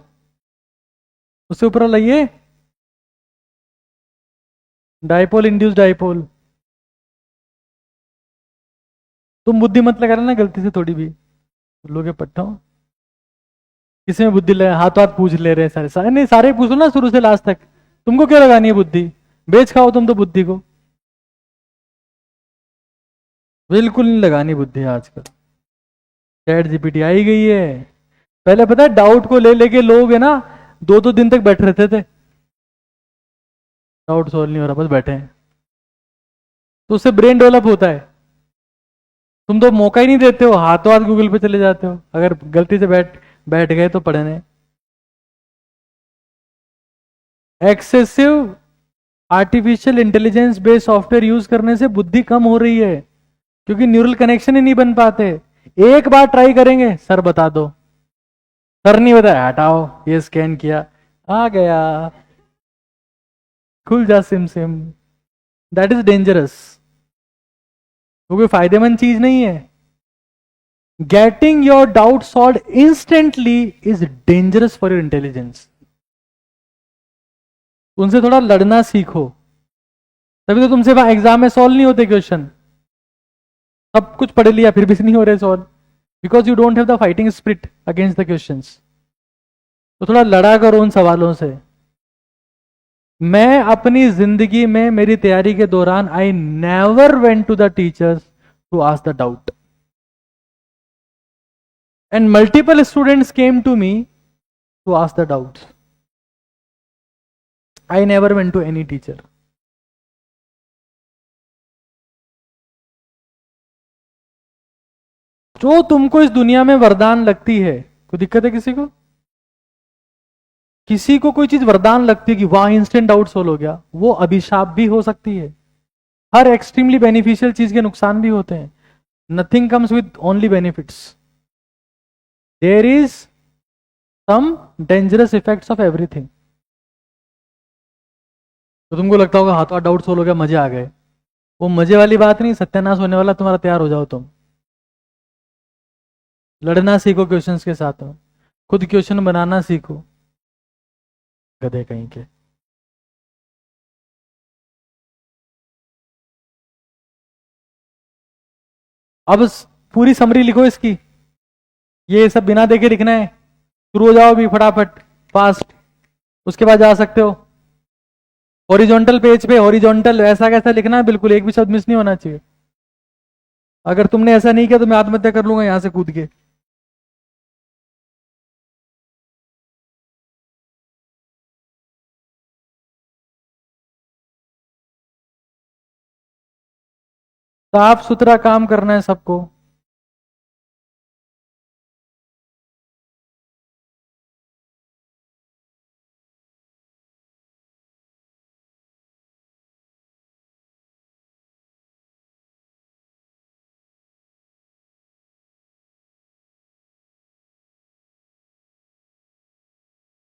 उससे ऊपर वाला ये डाइपोल, इंड्यूस डाइपोल। तुम बुद्धि मत लगा ना गलती से थोड़ी भी, लोग के पट्टा। किसी में बुद्धि ले, हाथों हाथ पूछ ले रहे हैं सारे सारे, नहीं सारे पूछो ना शुरू से लास्ट तक। तुमको क्यों लगानी है बुद्धि? बेच खाओ तुम तो बुद्धि को। बिल्कुल नहीं लगानी बुद्धि आजकल। चैट जीपीटी आई गई है। पहले पता है डाउट को ले लेके लोग है ना 2-2 दिन तक बैठ रहते थे, डाउट सॉल्व नहीं हो रहा, बस बैठे हैं। तो उससे ब्रेन डेवलप होता है। तुम तो मौका ही नहीं देते हो, हाथों हाथ गूगल पे चले जाते हो, अगर गलती से बैठ बैठ गए तो पढ़ने। Excessive artificial intelligence based software use करने से बुद्धि कम हो रही है, क्योंकि न्यूरल कनेक्शन ही नहीं बन पाते। एक बार ट्राई करेंगे, सर बता दो, सर नहीं बताया, हटाओ, ये स्कैन किया, आ गया, खुल जा SIM SIM. That is dangerous, वो कोई फायदेमंद चीज नहीं है। Getting your doubt solve instantly is dangerous for your intelligence. उनसे थोड़ा लड़ना सीखो, तभी तो तुमसे वहां एग्जाम में सॉल्व नहीं होते क्वेश्चन। सब कुछ पढ़ लिया फिर भी नहीं हो रहे solve, because you don't have the fighting spirit against the questions. तो थोड़ा लड़ा करो उन सवालों से। मैं अपनी जिंदगी में मेरी तैयारी के दौरान I never went to the teachers to ask the doubt, and multiple students came to me to ask the doubts. I never went to any teacher. जो तुमको इस दुनिया में वरदान लगती है, कोई दिक्कत है किसी को? किसी को कोई चीज वरदान लगती है कि वाह इंस्टेंट डाउट सोल्व हो गया, वो अभिशाप भी हो सकती है। हर एक्सट्रीमली बेनिफिशियल चीज के नुकसान भी होते हैं। Nothing comes with only benefits, there is some dangerous effects of everything. तो तुमको लगता होगा हाथों हाथ डाउट सोल्व हो गया, मजे आ गए। वो मजे वाली बात नहीं, सत्यानाश होने वाला तुम्हारा, तैयार हो जाओ तुम। लड़ना सीखो क्वेश्चंस के साथ में, खुद क्वेश्चन बनाना सीखो, गधे कहीं के। अब पूरी समरी लिखो इसकी, ये सब बिना देखे लिखना है। शुरू हो जाओ भी फटाफट, फास्ट, उसके बाद जा सकते हो। हॉरिजॉन्टल पेज पे हॉरिजॉन्टल ऐसा कैसा लिखना है, बिल्कुल एक भी शब्द मिस नहीं होना चाहिए। अगर तुमने ऐसा नहीं किया तो मैं आत्महत्या कर लूंगा यहां से कूद के। साफ सुथरा काम करना है सबको।